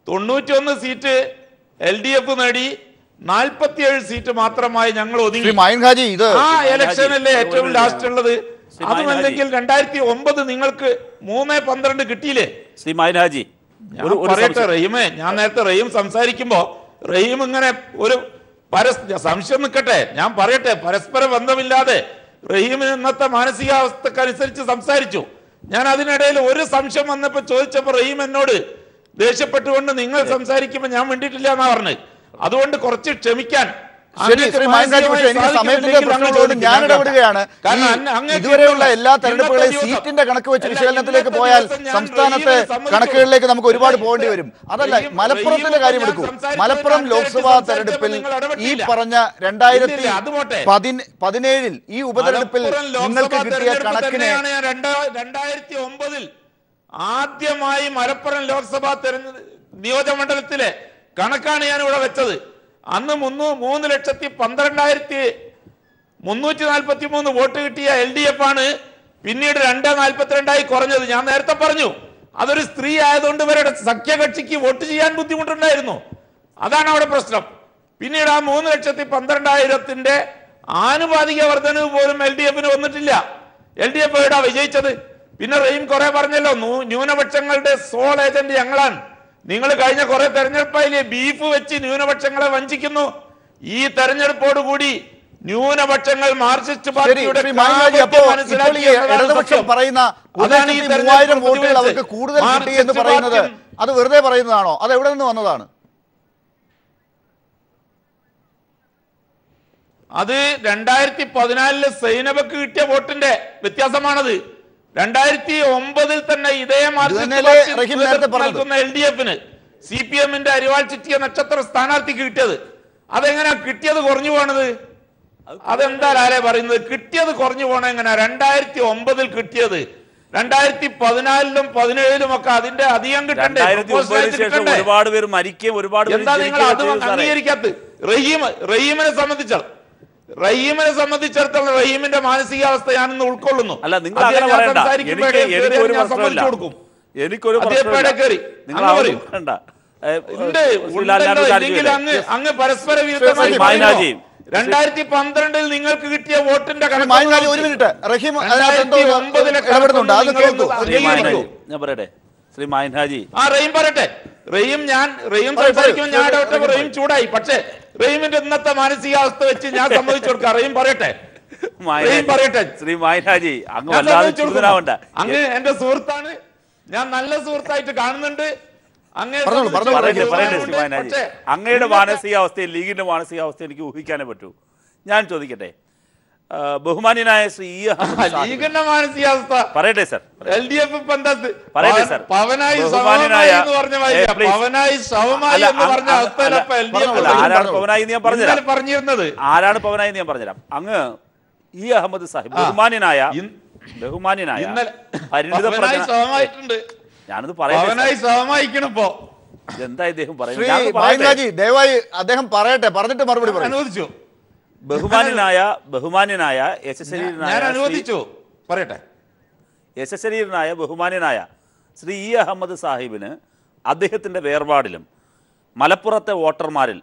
91 സീറ്റ് LDF നേടി, 47 സീറ്റ് മാത്രമായി ഞങ്ങൾ ഒതുങ്ങി. ആ ഇലക്ഷനല്ലേ ഏറ്റവും ലാസ്റ്റ് ഉള്ളത്. അതുമല്ലെങ്കിൽ 2009 നിങ്ങൾക്ക് 3-12 കിട്ടിയില്ലേ? ശ്രീ മായിൻ ഹാജി, പറയട്ടെ റഹീമേ, ഞാൻ നേരത്തെ റഹീം സംസാരിക്കുമ്പോ റഹീം ഇങ്ങനെ ഒരു സംശയം നിൽക്കട്ടെ, ഞാൻ പറയട്ടെ. പരസ്പര ബന്ധമില്ലാതെ റഹീമിന് ഇന്നത്തെ മാനസികാവസ്ഥക്കനുസരിച്ച് സംസാരിച്ചു. ഞാൻ അതിനിടയിൽ ഒരു സംശയം വന്നപ്പോ ചോദിച്ചപ്പോ റഹീം എന്നോട് ദേഷ്യപ്പെട്ടുകൊണ്ട് നിങ്ങൾ സംസാരിക്കുമ്പോ ഞാൻ വേണ്ടിയിട്ടില്ല എന്നാ പറഞ്ഞത്. അതുകൊണ്ട് കുറച്ച് ക്ഷമിക്കാൻ. ഞാൻ ഇടപെടുകയാണ്. ഇതുവരെയുള്ള എല്ലാ തെരഞ്ഞെടുപ്പുകളെയും സീറ്റിന്റെ കണക്ക് വെച്ച് വിശകലനത്തിലേക്ക് പോയാൽ സംസ്ഥാനത്തെ കണക്കുകളിലേക്ക് നമുക്ക് ഒരുപാട് പോകേണ്ടി വരും. അതല്ല, മലപ്പുറത്തിന്റെ കാര്യം എടുക്കൂ. മലപ്പുറം ലോക്സഭാ തെരഞ്ഞെടുപ്പിൽ ഈ പറഞ്ഞ 2017 ഈ ഉപതെരഞ്ഞെടുപ്പിൽ നിങ്ങൾക്ക് കിട്ടിയ കണക്കിന് 2009 ആദ്യമായി മലപ്പുറം ലോക്സഭാ നിയോജകമണ്ഡലത്തിലെ കണക്കാണ് ഞാൻ ഇവിടെ വെച്ചത്. അന്ന് 3,12,343 വോട്ട് കിട്ടിയ LDF ആണ് പിന്നീട് 2,42 കുറഞ്ഞത്. ഞാൻ നേരത്തെ പറഞ്ഞു, അതൊരു സ്ത്രീ ആയതുകൊണ്ട് ഇവരുടെ സഖ്യകക്ഷിക്ക് വോട്ട് ചെയ്യാൻ ബുദ്ധിമുട്ടുണ്ടായിരുന്നു. അതാണ് അവിടെ പ്രശ്നം. പിന്നീട് ആ 3,12,000 ആനുപാതിക വർധനവ് പോലും LDF-ന് വന്നിട്ടില്ല. LDF എവിടാ വിജയിച്ചത്? പിന്നെ റഹീം കുറെ പറഞ്ഞല്ലോ, ന്യൂനപക്ഷങ്ങളുടെ സോൾ ഏജന്റ് ഞങ്ങളാണ്. നിങ്ങൾ കഴിഞ്ഞ കുറെ തെരഞ്ഞെടുപ്പായില്ലേ ബീഫ് വെച്ച് ന്യൂനപക്ഷങ്ങളെ വഞ്ചിക്കുന്നു. ഈ തെരഞ്ഞെടുപ്പോടുകൂടി ന്യൂനപക്ഷങ്ങൾ മാർക്സിസ്റ്റ് പാർട്ടിയുടെ കൂടുതൽ എന്ന് പറയുന്നത് അത് വെറുതെ പറയുന്നതാണോ? അത് എവിടെ നിന്ന് വന്നതാണ്? അത് 2014 സൈനബക്ക് കിട്ടിയ വോട്ടിന്റെ വ്യത്യാസമാണത്. 2009 തന്നെ ഇതേ നൽകുന്ന LDF-ന് CPM-ന്റെ അരിവാൾ ചുറ്റിയ നക്ഷത്ര സ്ഥാനാർത്ഥിക്ക് കിട്ടിയത്. അതെങ്ങനെയാ കിട്ടിയത് കുറഞ്ഞു പോണത്? അതെന്താ ആരെ പറയുന്നത്? കിട്ടിയത് കുറഞ്ഞു പോണ എങ്ങനെയാ? 2009 കിട്ടിയത് 2014-ലും 2017-ലും ഒക്കെ അതിന്റെ അധികം കിട്ടണ്ടേ? ഒരുപാട് പേര് മരിക്കുകയും ഒരുപാട് എന്താ നിങ്ങൾ അത് അംഗീകരിക്കാത്ത? റഹീമിനെ സംബന്ധിച്ചിടത്തോളം റഹീമിന്റെ മാനസികാവസ്ഥ ഞാനിന്ന് ഉൾക്കൊള്ളുന്നു. അല്ല, നിങ്ങൾ അങ്ങനെ പറയണ്ട. എനിക്കൊരു പ്രശ്നമില്ല. അങ്ങ് പരസ്പര വിരുദ്ധമായി 2012-ൽ നിങ്ങൾക്ക് കിട്ടിയ വോട്ടിന്റെ ഒരു മിനിറ്റ് റഹീം ഞാൻ പറയട്ടെ ശ്രീ മായൻഹാജി. റഹീം പറയട്ടെ. റഹീം സംസാരിക്കുമ്പോൾ ഞാൻ ഇടപെട്ടപ്പോൾ റഹീം ചൂടായി. പക്ഷേ റഹീമിന്റെ ഇന്നത്തെ മാനസികാവസ്ഥ വെച്ച് ഞാൻ സമ്മതിച്ചു കൊടുക്കാം. റഹീം പറയട്ടെ. ശ്രീ മായൻഹാജി, അങ്ങ് എന്റെ സുഹൃത്താണ്, ഞാൻ നല്ല സുഹൃത്തായിട്ട് കാണുന്നുണ്ട്. അങ്ങയുടെ മാനസികാവസ്ഥയും ലീഗിന്റെ മാനസികാവസ്ഥ എനിക്ക് ഊഹിക്കാനേ പറ്റൂ. ഞാൻ ചോദിക്കട്ടെ, ബഹുമാന്യനായ ശ്രീ ലീഗിന്റെ മാനസികാവസ്ഥ പറയട്ടെ സർ. LDF പറയട്ടെ സർ. ആരാണ് പവനായി ഞാൻ പറഞ്ഞുതരാം. അങ്ങ് അഹമ്മദ് സാഹിബ് ബഹുമാന്യനായ പരിണിതപ്രജ്ഞ, ഞാനത് പറയാം. എന്താ ഇദ്ദേഹം പറയുന്നത്? ദയവായി അദ്ദേഹം പറയട്ടെ, പറഞ്ഞിട്ട് മറുപടി അനുവദിച്ചു. ബഹുമാന്യനായ യശശരീരനായ ബഹുമാന്യനായ ശ്രീ അഹമ്മദ് സാഹിബിന് അദ്ദേഹത്തിന്റെ വേർപാടിലും മലപ്പുറത്തെ വോട്ടർമാരിൽ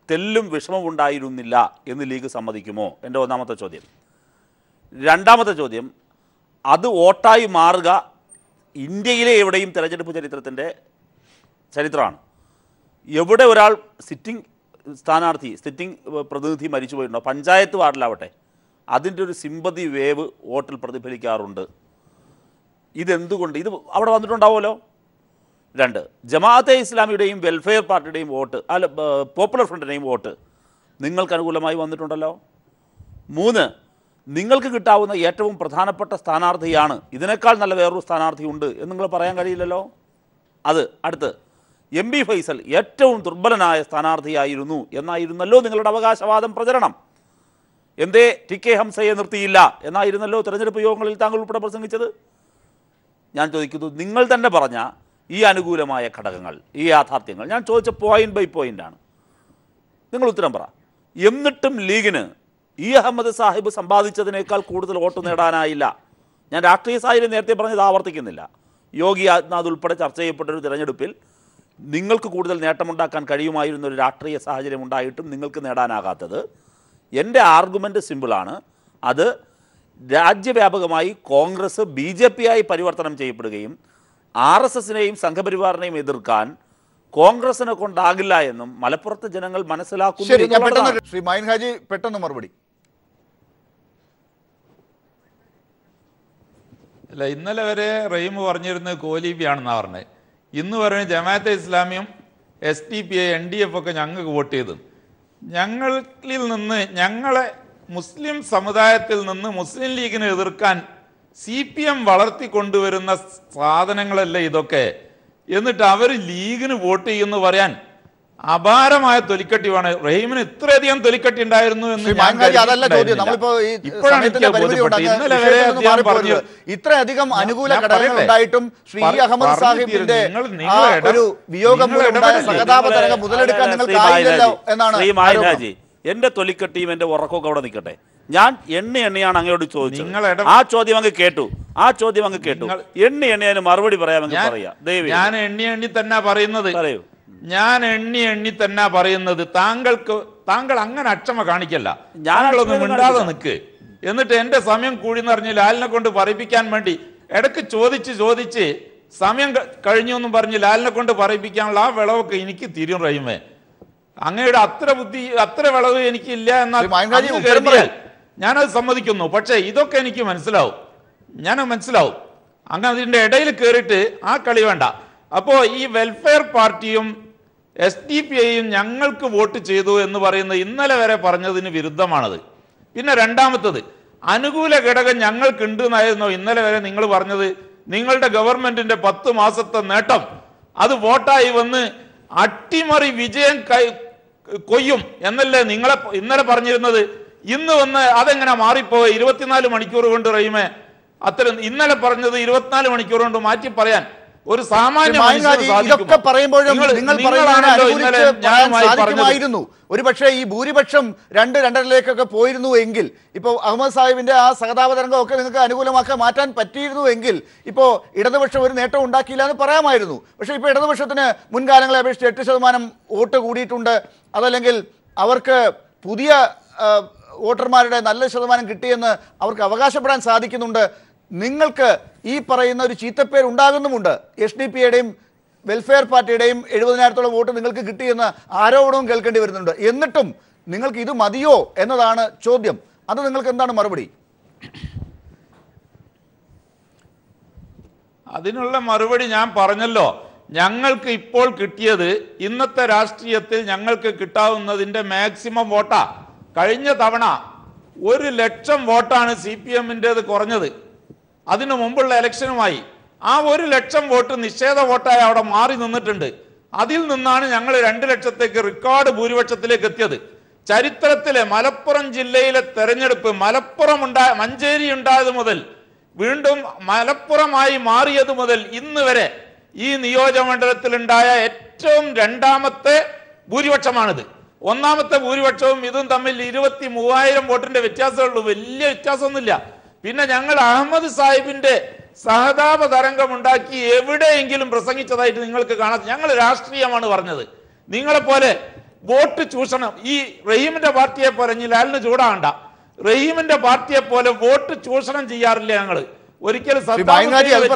തെല്ലും വിഷമമുണ്ടായിരുന്നില്ല എന്ന് ലീഗ് സമ്മതിക്കുമോ? എൻ്റെ ഒന്നാമത്തെ ചോദ്യം. രണ്ടാമത്തെ ചോദ്യം, അത് വോട്ടായി മാറുക ഇന്ത്യയിലെ എവിടെയും തെരഞ്ഞെടുപ്പ് ചരിത്രത്തിൻ്റെ ചരിത്രമാണ്. എവിടെ ഒരാൾ സിറ്റിംഗ് പ്രതിനിധി മരിച്ചു പോയിട്ടുണ്ടോ, പഞ്ചായത്ത് വാർഡിലാവട്ടെ, അതിൻ്റെ ഒരു സിമ്പതി വേവ് വോട്ടിൽ പ്രതിഫലിക്കാറുണ്ട്. ഇതെന്തുകൊണ്ട്? ഇത് അവിടെ വന്നിട്ടുണ്ടാവുമല്ലോ. രണ്ട്, ജമാഅത്തെ ഇസ്ലാമിയുടെയും വെൽഫെയർ പാർട്ടിയുടെയും വോട്ട്, അല്ല പോപ്പുലർ ഫ്രണ്ടിൻ്റെയും വോട്ട് നിങ്ങൾക്ക് അനുകൂലമായി വന്നിട്ടുണ്ടല്ലോ. മൂന്ന്, നിങ്ങൾക്ക് കിട്ടാവുന്ന ഏറ്റവും പ്രധാനപ്പെട്ട സ്ഥാനാർത്ഥിയാണ്, ഇതിനേക്കാൾ നല്ല വേറൊരു സ്ഥാനാർത്ഥി ഉണ്ട് എന്ന് നിങ്ങൾ പറയാൻ കഴിയില്ലല്ലോ. അടുത്ത് MP ഫൈസൽ ഏറ്റവും ദുർബലനായ സ്ഥാനാർത്ഥിയായിരുന്നു എന്നായിരുന്നല്ലോ നിങ്ങളുടെ അവകാശവാദം പ്രചരണം. എന്തേ TK ഹംസയെ നിർത്തിയില്ല എന്നായിരുന്നല്ലോ തെരഞ്ഞെടുപ്പ് യോഗങ്ങളിൽ താങ്കൾ ഉൾപ്പെടെ പ്രസംഗിച്ചത്. ഞാൻ ചോദിക്കുന്നു, നിങ്ങൾ തന്നെ പറഞ്ഞ ഈ അനുകൂലമായ ഘടകങ്ങൾ, ഈ യാഥാർത്ഥ്യങ്ങൾ ഞാൻ ചോദിച്ച പോയിന്റ് ബൈ പോയിൻ്റാണ്. നിങ്ങൾ ഉത്തരം പറ. എന്നിട്ടും ലീഗിന് അഹമ്മദ് സാഹിബ് സമ്പാദിച്ചതിനേക്കാൾ കൂടുതൽ വോട്ട് നേടാനായില്ല. ഞാൻ രാഷ്ട്രീയ സാഹചര്യം നേരത്തെ പറഞ്ഞത് ആവർത്തിക്കുന്നില്ല. യോഗി ആദിത്യനാഥ് ഉൾപ്പെടെ ചർച്ച ചെയ്യപ്പെട്ടൊരു തിരഞ്ഞെടുപ്പിൽ നിങ്ങൾക്ക് കൂടുതൽ നേട്ടമുണ്ടാക്കാൻ കഴിയുമായിരുന്നൊരു രാഷ്ട്രീയ സാഹചര്യം ഉണ്ടായിട്ടും നിങ്ങൾക്ക് നേടാനാകാത്തത്, എൻ്റെ ആർഗ്യുമെൻ്റ് സിമ്പിളാണ്. അത് രാജ്യവ്യാപകമായി കോൺഗ്രസ് BJP ആയി പരിവർത്തനം ചെയ്യപ്പെടുകയും RSSനെയും സംഘപരിവാറിനെയും എതിർക്കാൻ കോൺഗ്രസിനെ കൊണ്ടാകില്ല എന്നും മലപ്പുറത്തെ ജനങ്ങൾ മനസ്സിലാക്കുന്നു. ശ്രീ മായൻഹാജി പെട്ടെന്ന് മറുപടി. അല്ല, ഇന്നലെ വരെ റഹീം പറഞ്ഞിരുന്നത് കോലീബിയാണെന്നാണ് പറഞ്ഞത്. ഇന്ന് പറയുന്നത് ജമാഅത്തെ ഇസ്ലാമിയും SDPI NDF ഒക്കെ ഞങ്ങൾക്ക് വോട്ട് ചെയ്തു. ഞങ്ങളിൽ നിന്ന്, ഞങ്ങളെ മുസ്ലിം സമുദായത്തിൽ നിന്ന് മുസ്ലിം ലീഗിനെ എതിർക്കാൻ CPM വളർത്തിക്കൊണ്ടുവരുന്ന സാധനങ്ങളല്ലേ ഇതൊക്കെ. എന്നിട്ട് അവർ ലീഗിന് വോട്ട് ചെയ്യുന്നു പറയാൻ അപാരമായ തൊലിക്കട്ടിയാണ്. റഹീമിന് ഇത്രയധികം തൊലിക്കട്ടി ഉണ്ടായിരുന്നു എന്ന് ഇത്രയധികം അനുകൂല ഘടകങ്ങൾ ഉണ്ടായിട്ടും ശ്രീ അഹമ്മദ് സാഹിബിന്റെ ഒരു വിയോഗം മുതലെടുക്കാൻ നിങ്ങൾക്ക് എന്നാണ്. എന്റെ തൊലിക്കട്ടിയും എന്റെ ഉറക്കമൊക്കെ അവിടെ നിൽക്കട്ടെ. ഞാൻ എണ്ണിയാണ് അങ്ങയോട് ചോദിച്ചത്. ആ ചോദ്യം അങ്ങ് കേട്ടു. എണ്ണിയാണ് മറുപടി പറയാമെങ്കിൽ പറയാ. ഞാൻ എണ്ണി തന്നെ പറയുന്നത്. പറയൂ. ഞാൻ എണ്ണി തന്നെ പറയുന്നത്. താങ്കൾ അങ്ങനെ അക്ഷമ കാണിക്കല്ല. ഞാനുള്ളൊന്നും മിണ്ടാതെ നിൽക്ക്. എന്നിട്ട് എന്റെ സമയം കൂടി എന്ന് പറഞ്ഞ് ലാലിനെ കൊണ്ട് പറയിപ്പിക്കാൻ വേണ്ടി ഇടയ്ക്ക് ചോദിച്ച് സമയം കഴിഞ്ഞു എന്നും പറഞ്ഞ് ലാലിനെ കൊണ്ട് പറയിപ്പിക്കാനുള്ള ആ വിളവൊക്കെ എനിക്ക് തിരിയും റഹീമേ. അങ്ങയുടെ അത്ര വിളവ് എനിക്കില്ല എന്നാൽ ഞാനത് സമ്മതിക്കുന്നു. പക്ഷേ ഇതൊക്കെ എനിക്ക് മനസ്സിലാവും. അങ്ങ് അതിൻ്റെ ഇടയിൽ കയറിയിട്ട് ആ കളി വേണ്ട. അപ്പോൾ ഈ വെൽഫെയർ പാർട്ടിയും SDPIയും ഞങ്ങൾക്ക് വോട്ട് ചെയ്തു എന്ന് പറയുന്നത് ഇന്നലെ വരെ പറഞ്ഞതിന് വിരുദ്ധമാണത്. പിന്നെ രണ്ടാമത്തത്, അനുകൂല ഘടകം ഞങ്ങൾക്കുണ്ട് എന്നായിരുന്നോ ഇന്നലെ വരെ നിങ്ങൾ പറഞ്ഞത്? നിങ്ങളുടെ ഗവൺമെന്റിന്റെ 10 മാസത്തെ നേട്ടം അത് വോട്ടായി വന്ന് അട്ടിമറി വിജയം കൊയ്യും എന്നല്ലേ ഇന്നലെ പറഞ്ഞിരുന്നത്? ഇന്ന് വന്ന് അതെങ്ങനെ മാറിപ്പോയി 24 മണിക്കൂർ കൊണ്ട് റഹീമേ? അത്തരം ഇന്നലെ പറഞ്ഞത് 24 മണിക്കൂർ കൊണ്ട് മാറ്റി പറയാൻ ഒരു സാമാന്യ ഇതൊക്കെ പറയുമ്പോഴും നിങ്ങൾ സാധിക്കുമായിരുന്നു. ഒരുപക്ഷെ ഈ ഭൂരിപക്ഷം 2-2.5ലേക്കൊക്കെ പോയിരുന്നു എങ്കിൽ, ഇപ്പോൾ അഹമ്മദ് സാഹിബിന്റെ ആ സഹതാപ തരംഗം ഒക്കെ നിങ്ങൾക്ക് അനുകൂലമാക്കാൻ മാറ്റാൻ പറ്റിയിരുന്നു എങ്കിൽ ഇപ്പോൾ ഇടതുപക്ഷം ഒരു നേട്ടം ഉണ്ടാക്കിയില്ല എന്ന് പറയാമായിരുന്നു. പക്ഷേ ഇപ്പോൾ ഇടതുപക്ഷത്തിന് മുൻകാലങ്ങളെ അപേക്ഷിച്ച് 8% വോട്ട് കൂടിയിട്ടുണ്ട്. അതല്ലെങ്കിൽ അവർക്ക് പുതിയ വോട്ടർമാരുടെ നല്ല ശതമാനം കിട്ടിയെന്ന് അവർക്ക് അവകാശപ്പെടാൻ സാധിക്കുന്നുണ്ട്. നിങ്ങൾക്ക് ഈ പറയുന്ന ഒരു ചീത്തപ്പേര് ഉണ്ടാകുന്നുമുണ്ട്. SDP-യുടെയും വെൽഫെയർ പാർട്ടിയുടെയും 70,000-ഓളം വോട്ട് നിങ്ങൾക്ക് കിട്ടിയെന്ന് ആരോപണവും കേൾക്കേണ്ടി വരുന്നുണ്ട്. എന്നിട്ടും നിങ്ങൾക്ക് ഇത് മതിയോ എന്നതാണ് ചോദ്യം. അത് നിങ്ങൾക്ക് എന്താണ് മറുപടി? അതിനുള്ള മറുപടി ഞാൻ പറഞ്ഞല്ലോ. ഞങ്ങൾക്ക് ഇപ്പോൾ കിട്ടിയത് ഇന്നത്തെ രാഷ്ട്രീയത്തിൽ ഞങ്ങൾക്ക് കിട്ടാവുന്നതിന്റെ മാക്സിമം വോട്ടാ. കഴിഞ്ഞ തവണ 1,00,000 വോട്ടാണ് CPM-ൻ്റേത് കുറഞ്ഞത്. അതിനു മുമ്പുള്ള ഇലക്ഷനുമായി ആ 1,00,000 വോട്ട് നിഷേധ വോട്ടായി അവിടെ മാറി നിന്നിട്ടുണ്ട്. അതിൽ നിന്നാണ് ഞങ്ങൾ 2,00,000-ത്തേക്ക് റെക്കോർഡ് ഭൂരിപക്ഷത്തിലേക്ക് എത്തിയത്. ചരിത്രത്തിലെ മലപ്പുറം ജില്ലയിലെ തെരഞ്ഞെടുപ്പ് മഞ്ചേരി ഉണ്ടായത് മുതൽ വീണ്ടും മലപ്പുറമായി മാറിയത് മുതൽ ഇന്ന് വരെ ഈ നിയോജകമണ്ഡലത്തിൽ ഉണ്ടായ ഏറ്റവും രണ്ടാമത്തെ ഭൂരിപക്ഷമാണിത്. ഒന്നാമത്തെ ഭൂരിപക്ഷവും ഇതും തമ്മിൽ 23,000 വോട്ടിന്റെ വ്യത്യാസമുള്ളൂ. വലിയ വ്യത്യാസമൊന്നുമില്ല. പിന്നെ ഞങ്ങൾ അഹമ്മദ് സാഹിബിന്റെ സഹതാപ തരംഗം ഉണ്ടാക്കി എവിടെയെങ്കിലും പ്രസംഗിച്ചതായിട്ട് നിങ്ങൾക്ക് കാണാം. ഞങ്ങൾ രാഷ്ട്രീയമാണ് പറഞ്ഞത്. നിങ്ങളെപ്പോലെ വോട്ട് ചൂഷണം ഈ റഹീമിന്റെ പാർട്ടിയെ പോലെ ലാലിന് ചൂടാണ്ട. റഹീമിന്റെ പാർട്ടിയെ പോലെ വോട്ട് ചൂഷണം ചെയ്യാറില്ല ഞങ്ങൾ ഒരിക്കലും.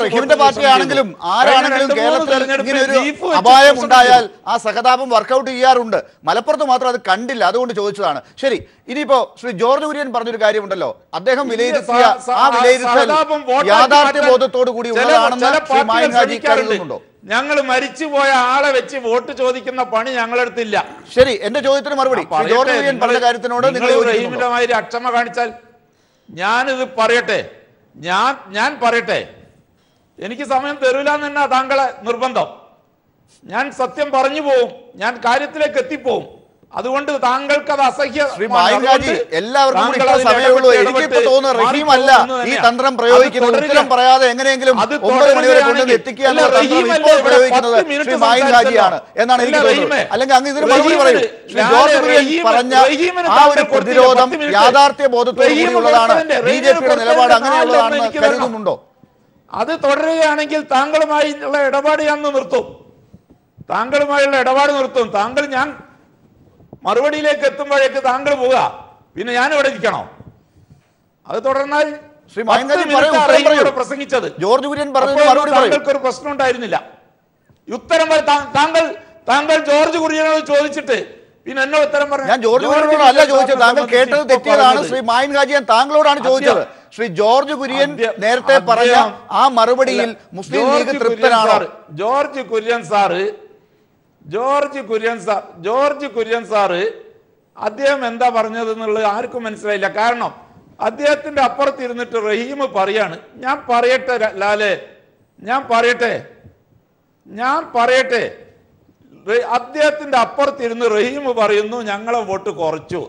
റഹീമിന്റെ പാർട്ടിയാണെങ്കിലും ആരാണെങ്കിലും കേരളത്തിൽ ഇങ്ങനെ ഒരു അപായം ഉണ്ടായാൽ ആ സഹതാപം വർക്കൗട്ട് ചെയ്യാറുണ്ട്. മലപ്പുറത്ത് മാത്രം അത് കണ്ടില്ല, അതുകൊണ്ട് ചോദിച്ചതാണ്. ശരി, ഇനിയിപ്പോ ശ്രീ ജോർജ് കുര്യൻ പറഞ്ഞൊരു കാര്യമുണ്ടല്ലോ, അദ്ദേഹം വിലയിരുത്തിയ ആ വിലയിരുത്തൽ യാഥാർത്ഥ്യ ബോധത്തോടു കൂടി ഉള്ളതാണെന്ന് ശ്രീ മായൻ ഹാജി കരുതുന്നുണ്ടോ? ഞങ്ങൾ മരിച്ചുപോയ ആളെ വെച്ച് വോട്ട് ചോദിക്കുന്ന പണി ഞങ്ങളെടുത്തില്ല. ശരി, എന്റെ ചോദ്യത്തിന് മറുപടി ജോർജ് കുര്യൻ പറഞ്ഞ കാര്യത്തിനോട് നിങ്ങൾ റഹീമിന്റെ മാതിരി അക്ഷമ കാണിച്ചാൽ ഞാനിത് പറയട്ടെ, ഞാൻ പറയട്ടെ, എനിക്ക് സമയം തരൂല എന്ന് തന്നെ താങ്കളെ നിർബന്ധം. ഞാൻ സത്യം പറഞ്ഞു പോവും, ഞാൻ കാര്യത്തിലേക്ക് എത്തിപ്പോവും. അതുകൊണ്ട് താങ്കൾക്ക് അത് എല്ലാവർക്കും റഹീമല്ല ഈ തന്ത്രം പ്രയോഗിക്കുന്നത്. ഉത്തരം പറയാതെ എങ്ങനെയെങ്കിലും 9 മണി വരെ കൊണ്ടുവന്ന് എത്തിക്കുക പ്രയോഗിക്കുന്നത് ശ്രീ മായിൻ ഹാജിയാണ് എന്നാണ് എനിക്ക് തോന്നുന്നത്. അല്ലെങ്കിൽ അങ്ങ് ഇതിന് മറുപടി പറയൂ. ശ്രീ ജോർജ് കുര്യൻ പറഞ്ഞ ആ ഒരു പ്രതിരോധം യാഥാർത്ഥ്യ ബോധത്തോടു കൂടിയുള്ളതാണ്. BJP-യുടെ നിലപാട് അങ്ങനെയുള്ളതാണെന്ന് കരുതുന്നുണ്ടോ? അത് തുടരുകയാണെങ്കിൽ താങ്കളുമായുള്ള ഇടപാട് ഞാൻ നിർത്തും. താങ്കൾ ഞാൻ മറുപടിയിലേക്ക് എത്തുമ്പോഴേക്ക് താങ്കൾ പോവുക, പിന്നെ ഞാൻ ഇവിടെ ഇരിക്കണോ? അത് തുടർന്നാൽ പ്രസംഗിച്ചത് ജോർജ് കുര്യൻ താങ്കൾക്കൊരു പ്രശ്നം ഉണ്ടായിരുന്നില്ല. ഉത്തരം താങ്കൾ ജോർജ് കുര്യനോട് ചോദിച്ചിട്ട് പിന്നെ എന്നോട് ഉത്തരം പറഞ്ഞു. ഞാൻ ജോർജ് കുര്യനോട് അല്ല ചോദിച്ചത്, താങ്കൾ കേട്ടത് തെറ്റിയതാണ്. ശ്രീ മായിൻ ഹാജി താങ്കളോടാണ് ചോദിച്ചത്. ശ്രീ ജോർജ് കുര്യൻ നേരത്തെ പറഞ്ഞ ആ മറുപടിയിൽ മുസ്ലിം ലീഗ് തൃപ്തനാണോ? ജോർജ് കുര്യൻ സാറ് അദ്ദേഹം എന്താ പറഞ്ഞത് എന്നുള്ളത് ആർക്കും മനസ്സിലായില്ല. കാരണം അദ്ദേഹത്തിന്റെ അപ്പുറത്തിരുന്നിട്ട് റഹീം പറയാണ്. ഞാൻ പറയട്ടെ ലാലെ, ഞാൻ പറയട്ടെ അദ്ദേഹത്തിന്റെ അപ്പുറത്തിരുന്ന് റഹീം പറയുന്നു ഞങ്ങളെ വോട്ട് കുറച്ചു.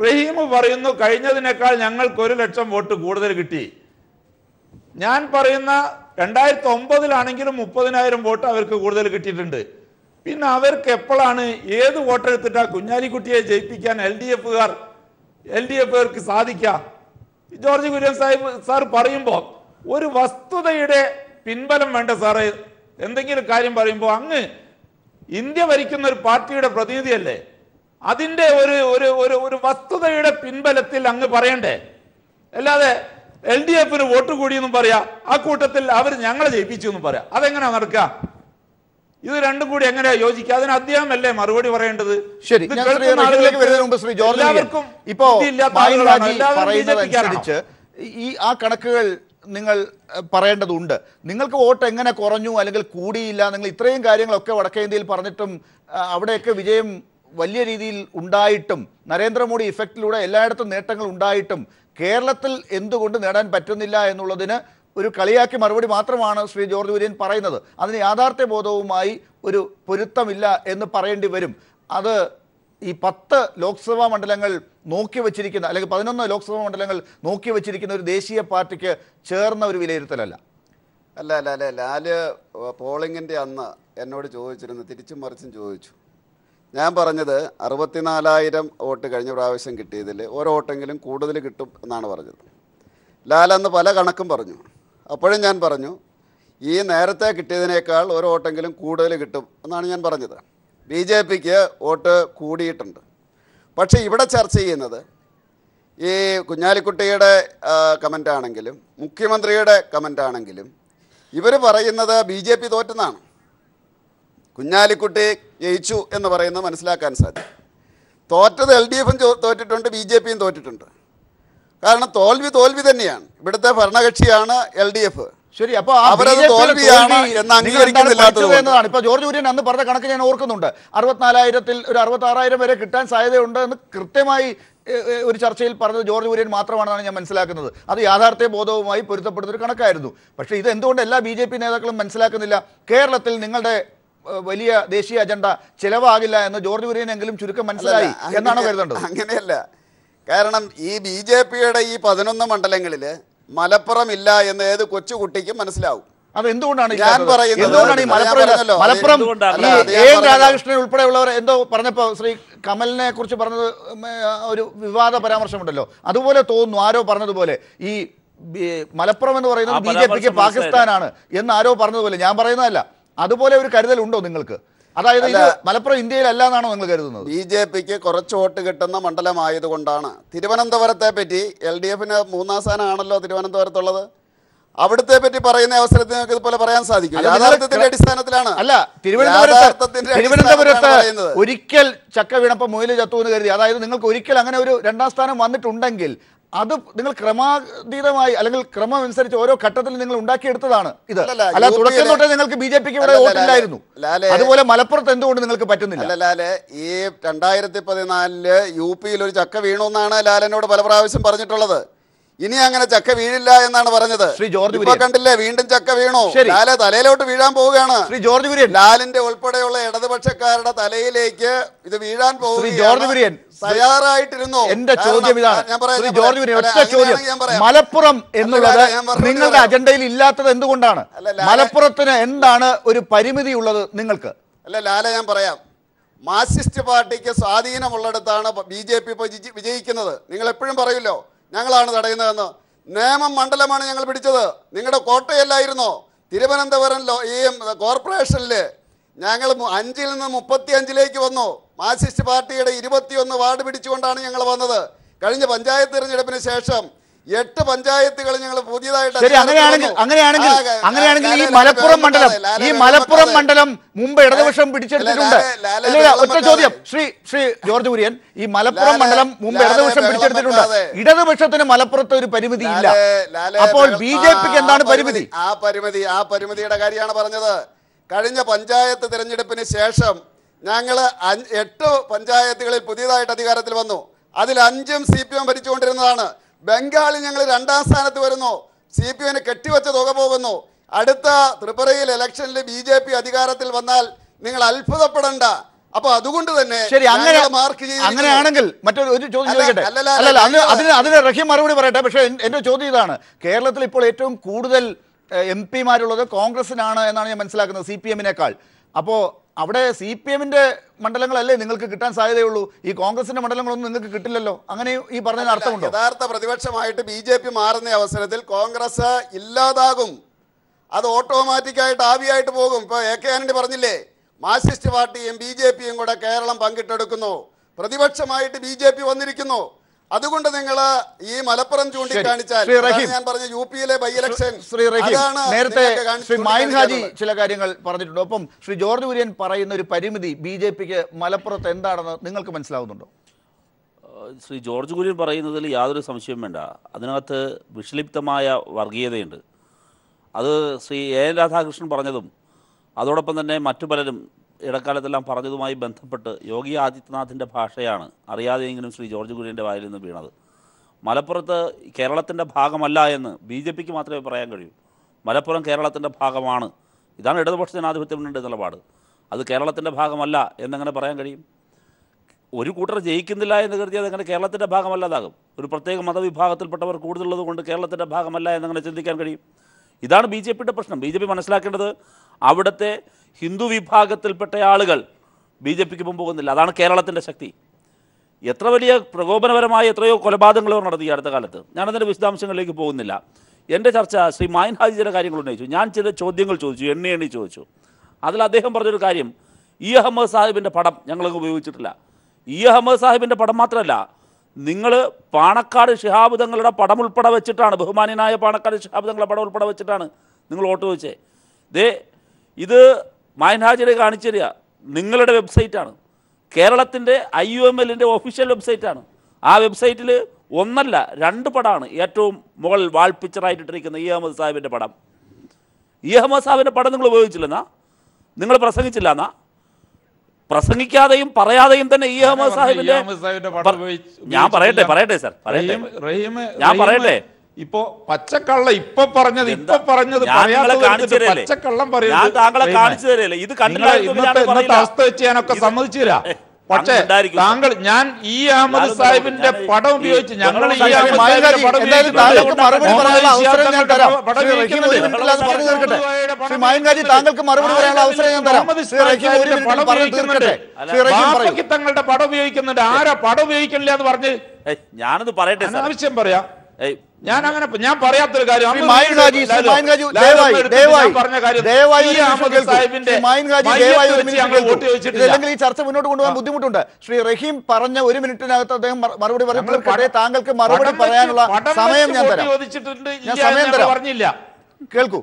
റഹീം പറയുന്നു കഴിഞ്ഞതിനേക്കാൾ ഞങ്ങൾക്ക് 1,00,000 വോട്ട് കൂടുതൽ കിട്ടി. ഞാൻ പറയുന്ന 2009-ലാണെങ്കിലും 30,000 വോട്ട് അവർക്ക് കൂടുതൽ കിട്ടിയിട്ടുണ്ട്. പിന്നെ അവർക്ക് എപ്പോഴാണ് ഏത് വോട്ടെടുത്തിട്ടാ കുഞ്ഞാലിക്കുട്ടിയെ ജയിപ്പിക്കാൻ LDF-കാർക്ക് സാധിക്കുക? ജോർജ് കുര്യൻ സാർ പറയുമ്പോൾ ഒരു വസ്തുതയുടെ പിൻബലം വേണ്ട സാറേ. എന്തെങ്കിലും കാര്യം പറയുമ്പോൾ അങ്ങ് ഇന്ത്യ ഭരിക്കുന്ന ഒരു പാർട്ടിയുടെ പ്രതിനിധിയല്ലേ, അതിൻ്റെ ഒരു വസ്തുതയുടെ പിൻബലത്തിൽ അങ്ങ് പറയണ്ടേ? അല്ലാതെ LDF-ന് വോട്ട് കൂടിയെന്നും പറയാ, ആ കൂട്ടത്തിൽ അവർ ഞങ്ങളെ ജയിപ്പിച്ചു എന്നും പറയാം. അതെങ്ങനെയാ നടക്കുക? ഇത് രണ്ടും കൂടി എങ്ങനെയാ യോജിക്കുക? അതിന് അദ്ദേഹം അല്ലേ മറുപടി പറയേണ്ടത്? ശരി, ഈ ആ കണക്കുകൾ നിങ്ങൾ പറയേണ്ടതുണ്ട്. നിങ്ങൾക്ക് വോട്ട് എങ്ങനെ കുറഞ്ഞു അല്ലെങ്കിൽ കൂടിയില്ല, നിങ്ങൾ ഇത്രയും കാര്യങ്ങളൊക്കെ വടക്കേ ഇന്ത്യയിൽ പറഞ്ഞിട്ടും അവിടെയൊക്കെ വിജയം വലിയ രീതിയിൽ ഉണ്ടായിട്ടും നരേന്ദ്രമോദി ഇഫക്റ്റിലൂടെ എല്ലായിടത്തും നേട്ടങ്ങൾ ഉണ്ടായിട്ടും കേരളത്തിൽ എന്തുകൊണ്ട് നേടാൻ പറ്റുന്നില്ല എന്നുള്ളതിന് ഒരു കളിയാക്കി മറുപടി മാത്രമാണ് ശ്രീ ജോർജ് കുര്യൻ പറയുന്നത്. അതിന് യാഥാർത്ഥ്യ ബോധവുമായി ഒരു പൊരുത്തമില്ല എന്ന് പറയേണ്ടി വരും. അത് ഈ 10 ലോക്സഭാ മണ്ഡലങ്ങൾ നോക്കി വച്ചിരിക്കുന്ന, അല്ലെങ്കിൽ 11 ലോക്സഭാ മണ്ഡലങ്ങൾ നോക്കി വച്ചിരിക്കുന്ന ഒരു ദേശീയ പാർട്ടിക്ക് ചേർന്ന ഒരു വിലയിരുത്തലല്ല. അല്ല ലാല് പോളിങ്ങിൻ്റെ അന്ന് എന്നോട് ചോദിച്ചിരുന്നു, തിരിച്ചും മറിച്ചും ചോദിച്ചു. ഞാൻ പറഞ്ഞത് 64,000 വോട്ട് കഴിഞ്ഞ പ്രാവശ്യം കിട്ടിയതിൽ ഒരു വോട്ടെങ്കിലും കൂടുതൽ കിട്ടും എന്നാണ് പറഞ്ഞത്. ലാലന്ന് പല കണക്കും പറഞ്ഞു. അപ്പോഴും ഞാൻ പറഞ്ഞു ഈ നേരത്തെ കിട്ടിയതിനേക്കാൾ ഒരു വോട്ടെങ്കിലും കൂടുതൽ കിട്ടും എന്നാണ് ഞാൻ പറഞ്ഞത്. BJPക്ക് വോട്ട് കൂടിയിട്ടുണ്ട്. പക്ഷേ ഇവിടെ ചർച്ച ചെയ്യുന്നത് ഈ കുഞ്ഞാലിക്കുട്ടിയുടെ കമൻ്റാണെങ്കിലും മുഖ്യമന്ത്രിയുടെ കമൻ്റാണെങ്കിലും ഇവർ പറയുന്നത് BJP തോറ്റെന്നാണ്. കുഞ്ഞാലിക്കുട്ടി ജയിച്ചു എന്ന് പറയുന്നത് മനസ്സിലാക്കാൻ സാധിക്കും. തോറ്റത് LDFും തോറ്റിട്ടുണ്ട്, BJPയും തോറ്റിട്ടുണ്ട്. കാരണം തോൽവി തന്നെയാണ്. ഇവിടുത്തെ ഭരണകക്ഷിയാണ് LDF. ശരി, അപ്പൊ അവരത് തോൽവിയാണ് എന്ന് അംഗീകരിക്കുന്നില്ലാത്തതാണ്. ഇപ്പൊ ജോർജ് കുര്യൻ അന്ന് പറഞ്ഞ കണക്ക് ഞാൻ ഓർക്കുന്നുണ്ട്. 64,000-ൽ ഒരു 66,000 വരെ കിട്ടാൻ സാധ്യതയുണ്ട് എന്ന് കൃത്യമായി ഒരു ചർച്ചയിൽ പറഞ്ഞത് ജോർജ് കുര്യൻ മാത്രമാണെന്നാണ് ഞാൻ മനസ്സിലാക്കുന്നത്. അത് യാഥാർത്ഥ്യ ബോധവുമായി പൊരുത്തപ്പെടുന്ന ഒരു കണക്കായിരുന്നു. പക്ഷേ ഇത് എന്തുകൊണ്ട് എല്ലാ BJP നേതാക്കളും മനസ്സിലാക്കുന്നില്ല? കേരളത്തിൽ നിങ്ങളുടെ വലിയ ദേശീയ അജണ്ട ചിലവാകില്ല എന്ന് ജോർജ് കുര്യനെങ്കിലും ചുരുക്കം മനസ്സിലായി എന്നാണ് കരുതേണ്ടത്. അങ്ങനെയല്ല. കാരണം ഈ BJPയുടെ ഈ 11 മണ്ഡലങ്ങളിൽ മലപ്പുറം ഇല്ല എന്ന് ഏത് കൊച്ചുകുട്ടിക്കും മനസ്സിലാവും. അത് എന്തുകൊണ്ടാണ് ഞാൻ പറയുന്നത്? മലപ്പുറം രാധാകൃഷ്ണൻ ഉൾപ്പെടെയുള്ളവർ എന്തോ പറഞ്ഞപ്പോ ശ്രീ കമലിനെ കുറിച്ച് പറഞ്ഞത് ഒരു വിവാദ പരാമർശമുണ്ടല്ലോ, അതുപോലെ തോന്നുന്നു. ആരോ പറഞ്ഞതുപോലെ ഈ മലപ്പുറം എന്ന് പറയുന്നത് BJPക്ക് പാകിസ്ഥാനാണ് എന്ന് ആരോ പറഞ്ഞതുപോലെ, ഞാൻ പറയുന്നതല്ല. അതുപോലെ ഒരു കരുതൽ ഉണ്ടോ നിങ്ങൾക്ക്? അതായത് ഇത് മലപ്പുറം ഇന്ത്യയിലല്ല എന്നാണോ നിങ്ങൾ കരുതുന്നത്? BJPക്ക് കുറച്ച് വോട്ട് കിട്ടുന്ന മണ്ഡലമായതുകൊണ്ടാണ്. തിരുവനന്തപുരത്തെ പറ്റി LDFന് 3ാം സ്ഥാനമാണല്ലോ തിരുവനന്തപുരത്തുള്ളത്. അവിടുത്തെ പറ്റി പറയുന്ന അവസരത്തിൽ നിങ്ങൾക്ക് ഇതുപോലെ പറയാൻ സാധിക്കും. യാഥാർത്ഥ്യത്തിന്റെ അടിസ്ഥാനത്തിലാണ്. അല്ല, തിരുവനന്തപുരത്ത് ഒരിക്കൽ ചക്ക വീണപ്പോൾ മുയല് ചത്തു എന്ന് കരുതി. അതായത് നിങ്ങൾക്ക് ഒരിക്കൽ അങ്ങനെ ഒരു 2ാം സ്ഥാനം വന്നിട്ടുണ്ടെങ്കിൽ അത് നിങ്ങൾ ക്രമാതീതമായി അല്ലെങ്കിൽ ക്രമം അനുസരിച്ച് ഓരോ ഘട്ടത്തിൽ നിങ്ങൾ ഉണ്ടാക്കിയെടുത്തതാണ് ഇത്. അല്ല, തുടക്കം തൊട്ടേ നിങ്ങൾക്ക് BJPക്ക് ഇവിടെ വോട്ടില്ലായിരുന്നു. അതുപോലെ മലപ്പുറത്ത് എന്തുകൊണ്ട് നിങ്ങൾക്ക് പറ്റുന്നില്ല? ലാലെ, ഈ 2014 UPയിൽ ഒരു ചക്ക വീണു എന്നാണ് ലാലനോട് പല പ്രാവശ്യം പറഞ്ഞിട്ടുള്ളത്. ഇനി അങ്ങനെ ചക്ക വീഴില്ല എന്നാണ് പറഞ്ഞത്. ശ്രീ ജോർജ് കുര്യൻ കണ്ടില്ലേ, വീണ്ടും ചക്ക വീണു. ലാലെ തലയിലോട്ട് വീഴാൻ പോവുകയാണ്. ശ്രീ ജോർജ് കുര്യൻ, ലാലിന്റെ ഉൾപ്പെടെയുള്ള ഇടതുപക്ഷക്കാരുടെ തലയിലേക്ക് ഇത് വീഴാൻ പോകുന്നു. ജോർജ് കുര്യൻ തയ്യാറായിട്ടിരുന്നു. എന്റെ ചോദ്യം ഇതാണ്. ജോർജ് കുര്യൻ, ഒറ്റ ചോദ്യം. മലപ്പുറം എന്നുള്ളത് നിങ്ങളുടെ അജണ്ടയിൽ ഇല്ലാത്തത് എന്തുകൊണ്ടാണ്? മലപ്പുറത്തിന് എന്താണ് ഒരു പരിമിതി ഉള്ളത് നിങ്ങൾക്ക്? അല്ല ലാലെ, ഞാൻ പറയാം. മാർക്സിസ്റ്റ് പാർട്ടിക്ക് സ്വാധീനമുള്ളിടത്താണ് BJP ഇപ്പോൾ വിജയിക്കുന്നത്. നിങ്ങൾ എപ്പോഴും പറയുമല്ലോ ഞങ്ങളാണ് തടയുന്നതെന്ന്. നേമം മണ്ഡലമാണ് ഞങ്ങൾ പിടിച്ചത്. നിങ്ങളുടെ കോട്ടയല്ലായിരുന്നോ? തിരുവനന്തപുരം ഈ കോർപ്പറേഷനിൽ ഞങ്ങൾ 5-ൽ നിന്ന് 35-ലേക്ക് വന്നു. മാർക്സിസ്റ്റ് പാർട്ടിയുടെ 21 വാർഡ് പിടിച്ചുകൊണ്ടാണ് ഞങ്ങൾ വന്നത്. കഴിഞ്ഞ പഞ്ചായത്ത് തിരഞ്ഞെടുപ്പിന് ശേഷം 8 പഞ്ചായത്തുകൾ ഞങ്ങൾ പുതിയതായിട്ട്. അങ്ങനെയാണെങ്കിൽ ഈ മലപ്പുറം മണ്ഡലം മുമ്പ് ഇടതുപക്ഷം പിടിച്ചെടുത്തിട്ടുണ്ട്. ഒറ്റ ചോദ്യം ശ്രീ ജോർജ് കുര്യൻ, ഈ മലപ്പുറം മണ്ഡലം മുമ്പ് ഇടതുപക്ഷം പിടിച്ചെടുത്തിട്ടുണ്ട്. ഇടതുപക്ഷത്തിന് മലപ്പുറത്ത് ഒരു പരിമിതി ഇല്ല. അപ്പോൾ BJPക്ക് എന്താണ് പരിമിതി? ആ പരിമിതിയുടെ കാര്യമാണ് പറഞ്ഞത്. കഴിഞ്ഞ പഞ്ചായത്ത് തിരഞ്ഞെടുപ്പിന് ശേഷം ഞങ്ങൾ 8 പഞ്ചായത്തുകളിൽ പുതിയതായിട്ട് അധികാരത്തിൽ വന്നു. അതിൽ 5ഉം CPM ഭരിച്ചുകൊണ്ടിരുന്നതാണ്. ബംഗാളിൽ ഞങ്ങൾ 2ാം സ്ഥാനത്ത് വരുന്നു. CPMന് കെട്ടിവെച്ച തുക പോകുന്നു. അടുത്ത ത്രിപുരയിൽ ഇലക്ഷനിൽ BJP അധികാരത്തിൽ വന്നാൽ നിങ്ങൾ അത്ഭുതപ്പെടേണ്ട. അപ്പൊ അതുകൊണ്ട് തന്നെ അങ്ങനെയാണെങ്കിൽ മറ്റൊരു ചോദ്യം ചോദിക്കട്ടെ. അതിന് റഹീം മറുപടി പറയട്ടെ. പക്ഷേ എന്റെ ചോദ്യം ഇതാണ്. കേരളത്തിൽ ഇപ്പോൾ ഏറ്റവും കൂടുതൽ MP-മാരുള്ളത് കോൺഗ്രസിനാണ് എന്നാണ് ഞാൻ മനസ്സിലാക്കുന്നത്, CPM-നേക്കാൾ. അപ്പോൾ അവിടെ CPM-ന്റെ മണ്ഡലങ്ങളല്ലേ നിങ്ങൾക്ക് കിട്ടാൻ സാധ്യതയുള്ളൂ. ഈ കോൺഗ്രസിന്റെ മണ്ഡലങ്ങളൊന്നും നിങ്ങൾക്ക് കിട്ടില്ലല്ലോ. അങ്ങനെ ഈ പറഞ്ഞതിന് അർത്ഥമുണ്ടോ? യഥാർത്ഥ പ്രതിപക്ഷമായിട്ട് BJP മാറുന്ന അവസരത്തിൽ കോൺഗ്രസ് ഇല്ലാതാകും. അത് ഓട്ടോമാറ്റിക്കായിട്ട് ആവിയായിട്ട് പോകും. ഇപ്പോൾ AK ആന്റണി പറഞ്ഞില്ലേ, മാർക്സിസ്റ്റ് പാർട്ടിയും BJPയും കൂടെ കേരളം പങ്കിട്ടെടുക്കുന്നു. പ്രതിപക്ഷമായിട്ട് BJP വന്നിരിക്കുന്നു. അതുകൊണ്ട് നിങ്ങൾ ഈ മലപ്പുറം ചൂണ്ടിക്കാണിച്ചാൽ ഞാൻ പറഞ്ഞ UPയിലെ ബൈ ഇലക്ഷൻ നേരത്തെ ശ്രീ മായിൻ ഹാജി ചില കാര്യങ്ങൾ പറഞ്ഞിട്ടുണ്ട്. ഒപ്പം ശ്രീ ജോർജ് കുര്യൻ പറയുന്ന ഒരു പരിമിതി BJPക്ക് മലപ്പുറത്ത് എന്താണെന്ന് നിങ്ങൾക്ക് മനസ്സിലാവുന്നുണ്ടോ? ശ്രീ ജോർജ് കുര്യൻ പറയുന്നതിൽ യാതൊരു സംശയവും വേണ്ട. അതിനകത്ത് വിഷലിപ്തമായ വർഗീയതയുണ്ട്. അത് ശ്രീ AN രാധാകൃഷ്ണൻ പറഞ്ഞതും അതോടൊപ്പം തന്നെ മറ്റു പലരും ഇടക്കാലത്തെല്ലാം പറഞ്ഞതുമായി ബന്ധപ്പെട്ട് യോഗി ആദിത്യനാഥിൻ്റെ ഭാഷയാണ് അറിയാതെയെങ്കിലും ശ്രീ ജോർജ് കുര്യൻ്റെ വായിൽ നിന്ന് വീണത്. മലപ്പുറത്ത് കേരളത്തിൻ്റെ ഭാഗമല്ല എന്ന് BJPക്ക് മാത്രമേ പറയാൻ കഴിയൂ. മലപ്പുറം കേരളത്തിൻ്റെ ഭാഗമാണ്. ഇതാണ് ഇടതുപക്ഷ ജനാധിപത്യ മുന്നണിയുടെ നിലപാട്. അത് കേരളത്തിൻ്റെ ഭാഗമല്ല എന്നെങ്ങനെ പറയാൻ കഴിയും? ഒരു കൂട്ടർ ജയിക്കുന്നില്ല എന്ന് കരുതിയത് അങ്ങനെ കേരളത്തിൻ്റെ ഭാഗമല്ലാതാകും. ഒരു പ്രത്യേക മതവിഭാഗത്തിൽപ്പെട്ടവർ കൂടുതലുള്ളത് കൊണ്ട് കേരളത്തിൻ്റെ ഭാഗമല്ല എന്നങ്ങനെ ചിന്തിക്കാൻ കഴിയും. ഇതാണ് ബി ജെ പിയുടെ പ്രശ്നം. ബി ജെ പി മനസ്സിലാക്കേണ്ടത് അവിടുത്തെ ഹിന്ദു വിഭാഗത്തിൽപ്പെട്ട ആളുകൾ ബി ജെ പിക്ക് മുമ്പ് പോകുന്നില്ല. അതാണ് കേരളത്തിൻ്റെ ശക്തി. എത്ര വലിയ പ്രകോപനപരമായ എത്രയോ കൊലപാതകങ്ങൾ നടത്തി ഈ അടുത്ത കാലത്ത്. ഞാനതിൻ്റെ വിശദാംശങ്ങളിലേക്ക് പോകുന്നില്ല. എൻ്റെ ചർച്ച ശ്രീ മായിൻ ഹാജി ചില കാര്യങ്ങൾ ഉന്നയിച്ചു. ഞാൻ ചില ചോദ്യങ്ങൾ ചോദിച്ചു, എണ്ണി ചോദിച്ചു. അതിൽ അദ്ദേഹം പറഞ്ഞൊരു കാര്യം, ഇ അഹമ്മദ് സാഹിബിൻ്റെ പടം ഞങ്ങൾക്ക് ഉപയോഗിച്ചിട്ടില്ല. ഇ അഹമ്മദ് സാഹിബിൻ്റെ പടം മാത്രമല്ല, നിങ്ങൾ പാണക്കാട് ശിഹാബ് തങ്ങളുടെ പടം ഉൾപ്പെടെ വെച്ചിട്ടാണ്, ബഹുമാന്യനായ പാണക്കാട് ശിഹാബ് തങ്ങളുടെ പടം ഉൾപ്പെടെ വെച്ചിട്ടാണ് നിങ്ങൾ വോട്ട് ചോദിച്ചത്. ഇത് മായിൻ ഹാജിയെ കാണിച്ചു തരിക, നിങ്ങളുടെ വെബ്സൈറ്റാണ്, കേരളത്തിൻ്റെ IUMLൻ്റെ ഒഫീഷ്യൽ വെബ്സൈറ്റാണ്. ആ വെബ്സൈറ്റിൽ ഒന്നല്ല 2 പടമാണ് ഏറ്റവും മുകളിൽ വാൾ പിക്ചറായിട്ടിരിക്കുന്ന ഇ അഹമ്മദ് സാഹിബിൻ്റെ പടം. ഇ അഹമ്മദ് സാഹിബിൻ്റെ പടം നിങ്ങൾ ഉപയോഗിച്ചില്ലെന്നാ, നിങ്ങൾ പ്രസംഗിച്ചില്ല എന്നാ? പ്രസംഗിക്കാതെയും പറയാതെയും തന്നെ ഇ അഹമ്മദ് സാഹിബിന്റെ ഞാൻ പറയട്ടെ സാർ, ഞാൻ പറയട്ടെ. ഇപ്പോ പച്ചക്കള്ള ഇപ്പൊ പറഞ്ഞത് പച്ചക്കള്ളം ഞാൻ താങ്കളെ കാണിച്ചു തരല്ലേ? ഇത് ഇന്നത്തെ അവസ്ഥ വെച്ച് ഞാനൊക്കെ സമ്മതിച്ചു തരാം. പക്ഷേ താങ്കൾ ഞാൻ ഇ അഹമ്മദ് സാഹിബിന്റെ പടം ഉപയോഗിച്ച് ഞങ്ങൾ തങ്ങളുടെ പടം ഉപയോഗിക്കുന്നുണ്ട്. ആരാ പടം ഉപയോഗിക്കില്ല എന്ന് പറഞ്ഞ് ഞാനത് പറയട്ടെ, ആവശ്യം പറയാം. ഞാൻ പറയാത്തൊരു കാര്യം ഈ ചർച്ച മുന്നോട്ട് കൊണ്ടുപോകാൻ ബുദ്ധിമുട്ടുണ്ട്. ശ്രീ റഹീം പറഞ്ഞ 1 മിനിറ്റിനകത്ത് അദ്ദേഹം മറുപടി പറഞ്ഞു. താങ്കൾക്ക് മറുപടി പറയാനുള്ള സമയം ഞാൻ തരാം. സമയം തരാം. പറഞ്ഞില്ല, കേൾക്കൂ.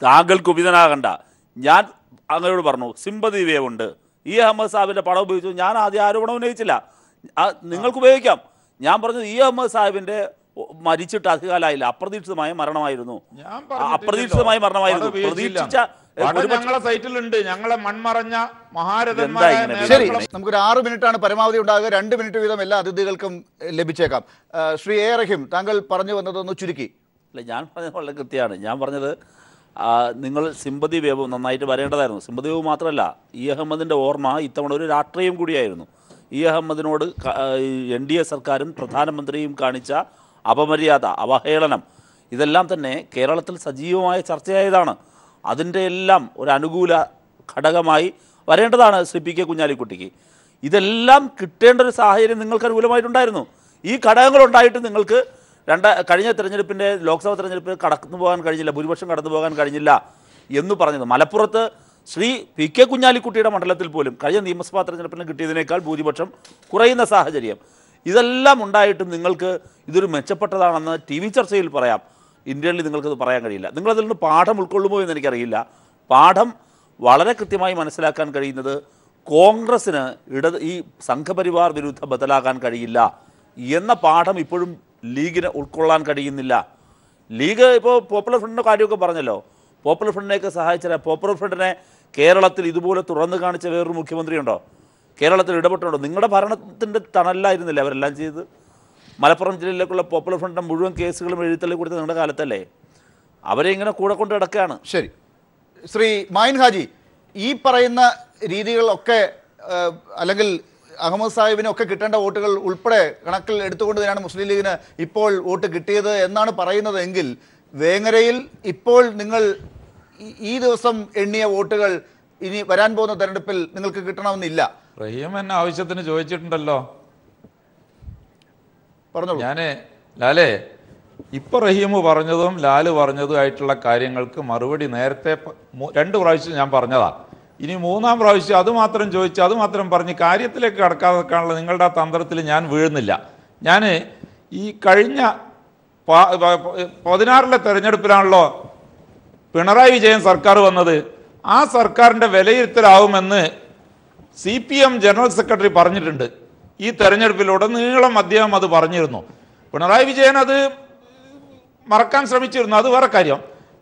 താങ്കൾക്ക് ഉപീതനാകണ്ട. ഞാൻ അങ്ങയോട് പറഞ്ഞു സിമ്പതി വേവ് ഉണ്ട്. ഇ അഹമ്മദ് സാഹിബിന്റെ പടം ഉപയോഗിച്ചു. ഞാൻ ആദ്യം ആരോപണം ഉന്നയിച്ചില്ല. നിങ്ങൾക്ക് ഉപയോഗിക്കാം. ഞാൻ പറഞ്ഞത് ഇ അഹമ്മദ് സാഹിബിന്റെ മരിച്ചിട്ട് അധികകാലമായില്ല, അപ്രതീക്ഷിതമായ മരണമായിരുന്നു. അപ്രതീക്ഷിതമായ മരണമായിരുന്നു. പ്രതീക്ഷിച്ച ഞങ്ങളെ സൈറ്റിലുണ്ട്, ഞങ്ങളെ മൺമറഞ്ഞ ശരി, നമുക്കൊരു 6 മിനിറ്റാണ് പരമാവധി ഉണ്ടാകുക. 2 മിനിറ്റ് വീതം എല്ലാ അതിഥികൾക്കും ലഭിച്ചേക്കാം. ശ്രീ എ റഹീം, താങ്കൾ പറഞ്ഞു വന്നതൊന്ന് ചുരുക്കി. അല്ല, ഞാൻ പറഞ്ഞത് വളരെ കൃത്യമാണ്. ഞാൻ പറഞ്ഞത് നിങ്ങൾ സിമ്പതി വേവ് നന്നായിട്ട് വരേണ്ടതായിരുന്നു. സിമ്പതി വേവ് മാത്രമല്ല, ഇ അഹമ്മദിൻ്റെ ഓർമ്മ ഇത്തവണ ഒരു രാഷ്ട്രീയം കൂടിയായിരുന്നു. ഇ അഹമ്മദിനോട് NDA സർക്കാരും പ്രധാനമന്ത്രിയും കാണിച്ച അപമര്യാദ, അവഹേളനം, ഇതെല്ലാം തന്നെ കേരളത്തിൽ സജീവമായ ചർച്ചയായതാണ്. അതിൻ്റെ എല്ലാം ഒരു അനുകൂല ഘടകമായി വരേണ്ടതാണ് ശ്രീ PK കുഞ്ഞാലിക്കുട്ടിക്ക്. ഇതെല്ലാം കിട്ടേണ്ട ഒരു സാഹചര്യം നിങ്ങൾക്ക് അനുകൂലമായിട്ടുണ്ടായിരുന്നു. ഈ ഘടകങ്ങളുണ്ടായിട്ട് നിങ്ങൾക്ക് കഴിഞ്ഞ തെരഞ്ഞെടുപ്പിൻ്റെ ലോക്സഭാ തെരഞ്ഞെടുപ്പിൽ കടന്നു പോകാൻ കഴിഞ്ഞില്ല, ഭൂരിപക്ഷം കടന്നു പോകാൻ കഴിഞ്ഞില്ല എന്ന് പറഞ്ഞത്. മലപ്പുറത്ത് ശ്രീ PK കുഞ്ഞാലിക്കുട്ടിയുടെ മണ്ഡലത്തിൽ പോലും കഴിഞ്ഞ നിയമസഭാ തെരഞ്ഞെടുപ്പിന് കിട്ടിയതിനേക്കാൾ ഭൂരിപക്ഷം കുറയുന്ന സാഹചര്യം. ഇതെല്ലാം ഉണ്ടായിട്ടും നിങ്ങൾക്ക് ഇതൊരു മെച്ചപ്പെട്ടതാണെന്ന് TV ചർച്ചയിൽ പറയാം. ഇന്ത്യയിൽ നിങ്ങൾക്കത് പറയാൻ കഴിയില്ല. നിങ്ങളതിൽ നിന്ന് പാഠം ഉൾക്കൊള്ളുമോ എന്ന് എനിക്കറിയില്ല. പാഠം വളരെ കൃത്യമായി മനസ്സിലാക്കാൻ കഴിയുന്നത് കോൺഗ്രസ്സിന് ഈ സംഘപരിവാർ വിരുദ്ധ ബദലാകാൻ കഴിയില്ല എന്ന പാഠം ഇപ്പോഴും ലീഗിന് ഉൾക്കൊള്ളാൻ കഴിയുന്നില്ല. ലീഗ് ഇപ്പോൾ പോപ്പുലർ ഫ്രണ്ടിൻ്റെ കാര്യമൊക്കെ പറഞ്ഞല്ലോ. പോപ്പുലർ ഫ്രണ്ടിനെയൊക്കെ സഹായിച്ചാൽ പോപ്പുലർ ഫ്രണ്ടിനെ കേരളത്തിൽ ഇതുപോലെ തുറന്നു കാണിച്ച വേറൊരു മുഖ്യമന്ത്രിയുണ്ടോ? കേരളത്തിൽ ഇടപെട്ടുണ്ടോ? നിങ്ങളുടെ ഭരണത്തിൻ്റെ തണലിലായിരുന്നില്ല അവരെല്ലാം ചെയ്ത്. മലപ്പുറം ജില്ലയിലേക്കുള്ള പോപ്പുലർ ഫ്രണ്ടിൻ്റെ മുഴുവൻ കേസുകളും എഴുത്തള്ളി കൊടുത്ത് നിങ്ങളുടെ കാലത്തല്ലേ? അവരെ ഇങ്ങനെ കൂടെ കൊണ്ട് കിടക്കുകയാണ്. ശരി, ശ്രീ മായിൻ ഹാജി, ഈ പറയുന്ന രീതികളൊക്കെ അല്ലെങ്കിൽ അഹമ്മദ് സാഹിബിനൊക്കെ കിട്ടേണ്ട വോട്ടുകൾ ഉൾപ്പെടെ കണക്കിൽ എടുത്തുകൊണ്ട് തന്നെയാണ് മുസ്ലിം ലീഗിന് ഇപ്പോൾ വോട്ട് കിട്ടിയത് എന്നാണ് പറയുന്നത് എങ്കിൽ വേങ്ങരയിൽ ഇപ്പോൾ നിങ്ങൾ ഈ ദിവസം എണ്ണിയ വോട്ടുകൾ ഇനി വരാൻ പോകുന്ന തെരഞ്ഞെടുപ്പിൽ നിങ്ങൾക്ക് കിട്ടണമെന്നില്ല. റഹീം എന്നെ ആവശ്യത്തിന് ചോദിച്ചിട്ടുണ്ടല്ലോ. പറഞ്ഞോളൂ. ഞാന് ലാലേ, ഇപ്പൊ റഹീം പറഞ്ഞതും ലാല് പറഞ്ഞതും ആയിട്ടുള്ള കാര്യങ്ങൾക്ക് മറുപടി നേരത്തെ 2 പ്രാവശ്യം ഞാൻ പറഞ്ഞതാ. ഇനി 3-ാം പ്രാവശ്യം അത് മാത്രം ചോദിച്ച് അത് മാത്രം പറഞ്ഞ് കാര്യത്തിലേക്ക് കടക്കാതെ വെക്കാനുള്ള നിങ്ങളുടെ ആ തന്ത്രത്തിൽ ഞാൻ വീഴുന്നില്ല. ഞാൻ ഈ കഴിഞ്ഞ 16-ലെ തെരഞ്ഞെടുപ്പിലാണല്ലോ പിണറായി വിജയൻ സർക്കാർ വന്നത്. ആ സർക്കാരിൻ്റെ വിലയിരുത്തലാവുമെന്ന് CPM ജനറൽ സെക്രട്ടറി പറഞ്ഞിട്ടുണ്ട്. ഈ തെരഞ്ഞെടുപ്പിലുടനീളം അദ്ദേഹം അത് പറഞ്ഞിരുന്നു. പിണറായി വിജയൻ അത് മറക്കാൻ ശ്രമിച്ചിരുന്നു, അത് വേറെ കാര്യം,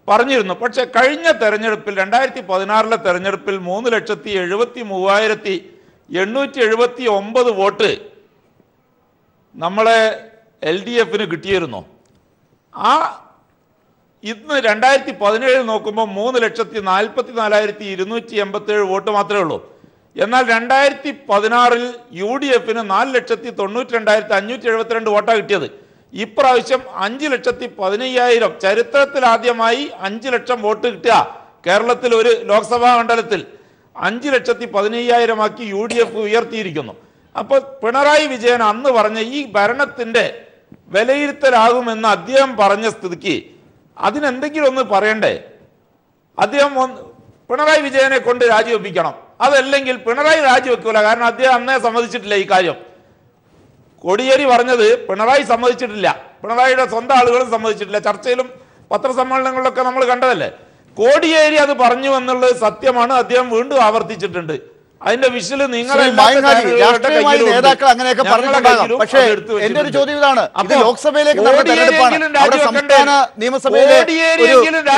പറഞ്ഞിരുന്നു. പക്ഷെ കഴിഞ്ഞ തെരഞ്ഞെടുപ്പിൽ 2016-ലെ തെരഞ്ഞെടുപ്പിൽ 3,73,879 വോട്ട് നമ്മളെ LDFന് കിട്ടിയിരുന്നു. ഇന്ന് 2017 നോക്കുമ്പോൾ 3,44,287 വോട്ട് മാത്രമേ ഉള്ളൂ. എന്നാൽ 2016 UDF 4,92,572 വോട്ടാണ് കിട്ടിയത്. ഇപ്രാവശ്യം 5,15,000 ചരിത്രത്തിൽ ആദ്യമായി 5 ലക്ഷം വോട്ട് കിട്ടുക കേരളത്തിൽ ഒരു ലോക്സഭാ മണ്ഡലത്തിൽ 5,15,000 ആക്കി UDF ഉയർത്തിയിരിക്കുന്നു. അപ്പോൾ പിണറായി വിജയൻ അന്ന് പറഞ്ഞ ഈ ഭരണത്തിന്റെ വിലയിരുത്തലാകുമെന്ന് അദ്ദേഹം പറഞ്ഞ സ്ഥിതിക്ക് അതിനെന്തെങ്കിലും ഒന്ന് പറയണ്ടേ? അദ്ദേഹം പിണറായി വിജയനെ കൊണ്ട് രാജിവെപ്പിക്കണം. അതല്ലെങ്കിൽ പിണറായി രാജിവെക്കൂല. കാരണം അദ്ദേഹം അന്നേ സമ്മതിച്ചിട്ടില്ല ഈ കാര്യം. കോടിയേരി പറഞ്ഞത് പിണറായി സമ്മതിച്ചിട്ടില്ല, പിണറായിയുടെ സ്വന്തം ആളുകളും സമ്മതിച്ചിട്ടില്ല. ചർച്ചയിലും പത്രസമ്മേളനങ്ങളിലൊക്കെ നമ്മൾ കണ്ടതല്ലേ. കോടിയേരി അത് പറഞ്ഞു എന്നുള്ളത് സത്യമാണ്. അദ്ദേഹം വീണ്ടും ആവർത്തിച്ചിട്ടുണ്ട്. അതിന്റെ വിഷല് നേതാക്കൾ അങ്ങനെയൊക്കെ പറഞ്ഞിട്ടുണ്ടാകാം. പക്ഷേ എന്റെ ഒരു ചോദ്യം ഇതാണ്, ഇത് ലോക്സഭയിലേക്ക് നടന്ന തെരഞ്ഞെടുപ്പാണ്. അവിടെ സംസ്ഥാന നിയമസഭയിലെ ഒരു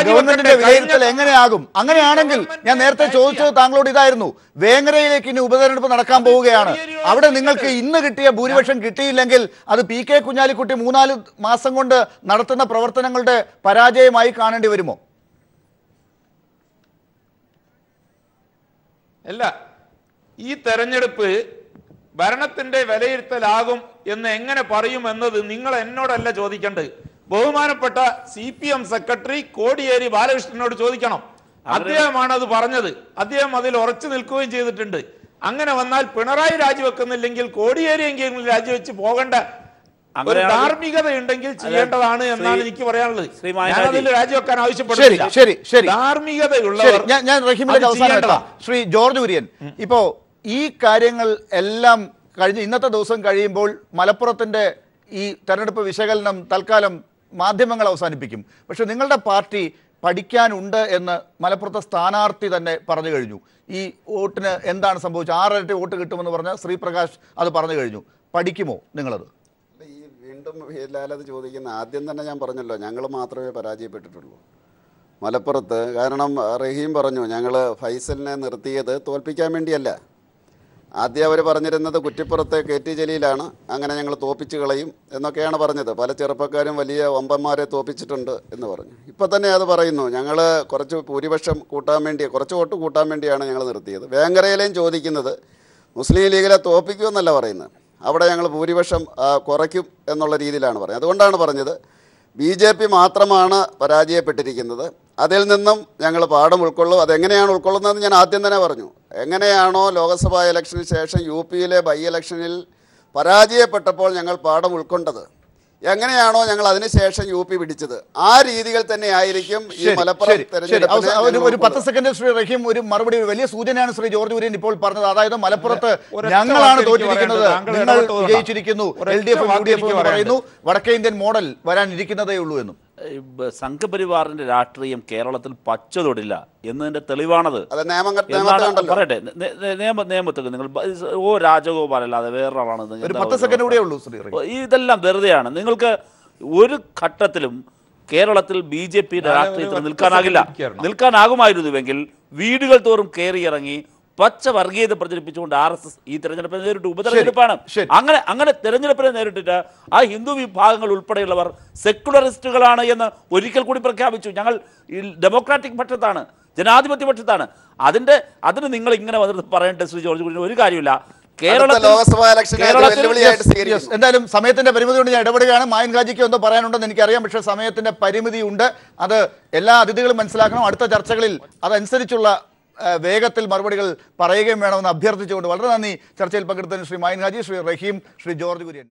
ഗവൺമെന്റിന്റെ വിലയിരുത്തൽ എങ്ങനെയാകും? അങ്ങനെയാണെങ്കിൽ ഞാൻ നേരത്തെ ചോദിച്ചത് താങ്കളോട് ഇതായിരുന്നു. വേങ്ങരയിലേക്ക് ഇനി ഉപതെരഞ്ഞെടുപ്പ് നടക്കാൻ പോവുകയാണ്. അവിടെ നിങ്ങൾക്ക് ഇന്ന് കിട്ടിയ ഭൂരിപക്ഷം കിട്ടിയില്ലെങ്കിൽ അത് PK കുഞ്ഞാലിക്കുട്ടി 3-4 മാസം കൊണ്ട് നടത്തുന്ന പ്രവർത്തനങ്ങളുടെ പരാജയമായി കാണേണ്ടി വരുമോ? അല്ല, ഈ തെരഞ്ഞെടുപ്പ് ഭരണത്തിന്റെ വിലയിരുത്തലാകും എന്ന് എങ്ങനെ പറയും എന്നത് നിങ്ങൾ എന്നോടല്ല ചോദിക്കേണ്ടത്. ബഹുമാനപ്പെട്ട CPM സെക്രട്ടറി കോടിയേരി ബാലകൃഷ്ണനോട് ചോദിക്കണം. അദ്ദേഹമാണ് അത് പറഞ്ഞത്. അദ്ദേഹം അതിൽ ഉറച്ചു നിൽക്കുകയും ചെയ്തിട്ടുണ്ട്. അങ്ങനെ വന്നാൽ പിണറായി രാജിവെക്കുന്നില്ലെങ്കിൽ കോടിയേരിയെങ്കിലും രാജിവെച്ച് പോകേണ്ട ഒരു ധാർമ്മികത ഉണ്ടെങ്കിൽ ചെയ്യേണ്ടതാണ് എന്നാണ് എനിക്ക് പറയാനുള്ളത്. ഞാൻ അതിൽ രാജിവെക്കാൻ ആവശ്യപ്പെടുന്നില്ല. ധാർമ്മികതയുള്ളവർ. ഞാൻ റഹീമിലേക്ക് അവസാനം ശ്രീ ജോർജ് കുര്യൻ, ഇപ്പോ ഈ കാര്യങ്ങൾ എല്ലാം കഴിഞ്ഞ് ഇന്നത്തെ ദിവസം കഴിയുമ്പോൾ മലപ്പുറത്തിന്റെ ഈ തെരഞ്ഞെടുപ്പ് വിശകലനം തൽക്കാലം മാധ്യമങ്ങൾ അവസാനിപ്പിക്കും. പക്ഷെ നിങ്ങളുടെ പാർട്ടി പഠിക്കാനുണ്ട് എന്ന് മലപ്പുറത്തെ സ്ഥാനാർത്ഥി തന്നെ പറഞ്ഞു കഴിഞ്ഞു. ഈ വോട്ടിന് എന്താണ് സംഭവിച്ചത്? 6 ഇരട്ടി വോട്ട് കിട്ടുമെന്ന് പറഞ്ഞ ശ്രീപ്രകാശ് അത് പറഞ്ഞു കഴിഞ്ഞു. പഠിക്കുമോ നിങ്ങളത്? ഈ വീണ്ടും ലാലത് ചോദിക്കുന്ന ആദ്യം തന്നെ ഞാൻ പറഞ്ഞല്ലോ, ഞങ്ങൾ മാത്രമേ പരാജയപ്പെട്ടിട്ടുള്ളൂ മലപ്പുറത്ത്. കാരണം റഹീം പറഞ്ഞു ഞങ്ങൾ ഫൈസലിനെ നിർത്തിയത് തോൽപ്പിക്കാൻ വേണ്ടിയല്ല. ആദ്യം അവർ പറഞ്ഞിരുന്നത് കുറ്റിപ്പുറത്തെ KT ജലീലാണ്, അങ്ങനെ ഞങ്ങൾ തോപ്പിച്ച് കളയും എന്നൊക്കെയാണ് പറഞ്ഞത്. പല ചെറുപ്പക്കാരും വലിയ വമ്പന്മാരെ തോപ്പിച്ചിട്ടുണ്ട് എന്ന് പറഞ്ഞു. ഇപ്പം തന്നെ അത് പറയുന്നു, ഞങ്ങൾ കുറച്ച് ഭൂരിപക്ഷം കൂട്ടാൻ വേണ്ടി, കുറച്ച് വോട്ട് കൂട്ടാൻ വേണ്ടിയാണ് ഞങ്ങൾ നിർത്തിയത്. വേങ്ങരയിലെയും ചോദിക്കുന്നത് മുസ്ലിം ലീഗിലെ തോപ്പിക്കുമെന്നല്ല പറയുന്നത്, അവിടെ ഞങ്ങൾ ഭൂരിപക്ഷം കുറയ്ക്കും എന്നുള്ള രീതിയിലാണ് പറയുന്നത്. അതുകൊണ്ടാണ് പറഞ്ഞത് BJP മാത്രമാണ് പരാജയപ്പെട്ടിരിക്കുന്നത്. അതിൽ നിന്നും ഞങ്ങൾ പാഠം ഉൾക്കൊള്ളും. അതെങ്ങനെയാണ് ഉൾക്കൊള്ളുന്നതെന്ന് ഞാൻ ആദ്യം തന്നെ പറഞ്ഞു. എങ്ങനെയാണോ ലോക്സഭാ ഇലക്ഷന് ശേഷം UP-യിലെ ബൈ ഇലക്ഷനിൽ പരാജയപ്പെട്ടപ്പോൾ ഞങ്ങൾ പാഠം ഉൾക്കൊണ്ടത്, എങ്ങനെയാണോ ഞങ്ങൾ അതിനുശേഷം UP പിടിച്ചത്, ആ രീതികൾ തന്നെ ആയിരിക്കും ഈ മലപ്പുറം തെരഞ്ഞെടുപ്പ്. ഒരു 10 സെക്കൻഡ് ശ്രീ റഹീം, ഒരു മറുപടി, വലിയ സൂചനയാണ് ശ്രീ ജോർജ് കുര്യൻ ഇപ്പോൾ പറഞ്ഞത്. അതായത് മലപ്പുറത്ത് ഞങ്ങളാണ് തോറ്റിരിക്കുന്നത്, നിങ്ങൾ വിജയിച്ചിരിക്കുന്നു, LDF UDF എന്ന് പറയുന്നു, വടക്കേ ഇന്ത്യൻ മോഡൽ വരാനിരിക്കുന്നതേ ഉള്ളൂ എന്നും. സംഘപരിവാറിന്റെ രാഷ്ട്രീയം കേരളത്തിൽ പച്ച തൊടില്ല എന്നതിന്റെ തെളിവാണത്. പറയട്ടെ, നിയമത്തൊക്കെ നിങ്ങൾ രാജഗോപാൽ അല്ലാതെ വേറൊരാളാണ്. ഇതെല്ലാം വെറുതെയാണ്. നിങ്ങൾക്ക് ഒരു ഘട്ടത്തിലും കേരളത്തിൽ BJP-യുടെ രാഷ്ട്രീയത്തിൽ നിൽക്കാനാകുമായിരുന്നുവെങ്കിൽ വീടുകൾ തോറും കയറിയിറങ്ങി പച്ച വർഗീയത പ്രചരിപ്പിച്ചുകൊണ്ട് RSS ഈ തെരഞ്ഞെടുപ്പിനെ നേരിട്ട് ഉപതെരഞ്ഞെടുപ്പാണ്. അങ്ങനെ തെരഞ്ഞെടുപ്പിനെ നേരിട്ടിട്ട് ആ ഹിന്ദു വിഭാഗങ്ങൾ ഉൾപ്പെടെയുള്ളവർ സെക്കുലറിസ്റ്റുകളാണ് എന്ന് ഒരിക്കൽ കൂടി പ്രഖ്യാപിച്ചു. ഞങ്ങൾ ഡെമോക്രാറ്റിക് പക്ഷത്താണ്, ജനാധിപത്യ പക്ഷത്താണ്. അതിന് നിങ്ങൾ ഇങ്ങനെ വന്നിട്ട് പറയേണ്ട ശ്രീ ജോർജ് കുര്യൻ ഒരു കാര്യമില്ല. എന്തായാലും സമയത്തിന്റെ പരിമിതി കൊണ്ട് ഞാൻ ഇടപെടുകയാണ്. മായൻ ഹാജിക്ക് എന്തോ പറയാനുണ്ടെന്ന് എനിക്കറിയാം, പക്ഷേ സമയത്തിന്റെ പരിമിതി ഉണ്ട്. അത് എല്ലാ അതിഥികളും മനസ്സിലാക്കണം. അടുത്ത ചർച്ചകളിൽ അതനുസരിച്ചുള്ള വേഗത്തിൽ മറുപടികൾ പറയുകയും വേണമെന്ന് അഭ്യർത്ഥിച്ചുകൊണ്ട് വളരെ നന്ദി ചർച്ചയിൽ പങ്കെടുത്തതിന് ശ്രീ മായൻ ഹാജി, ശ്രീ റഹീം, ശ്രീ ജോർജ് കുര്യൻ.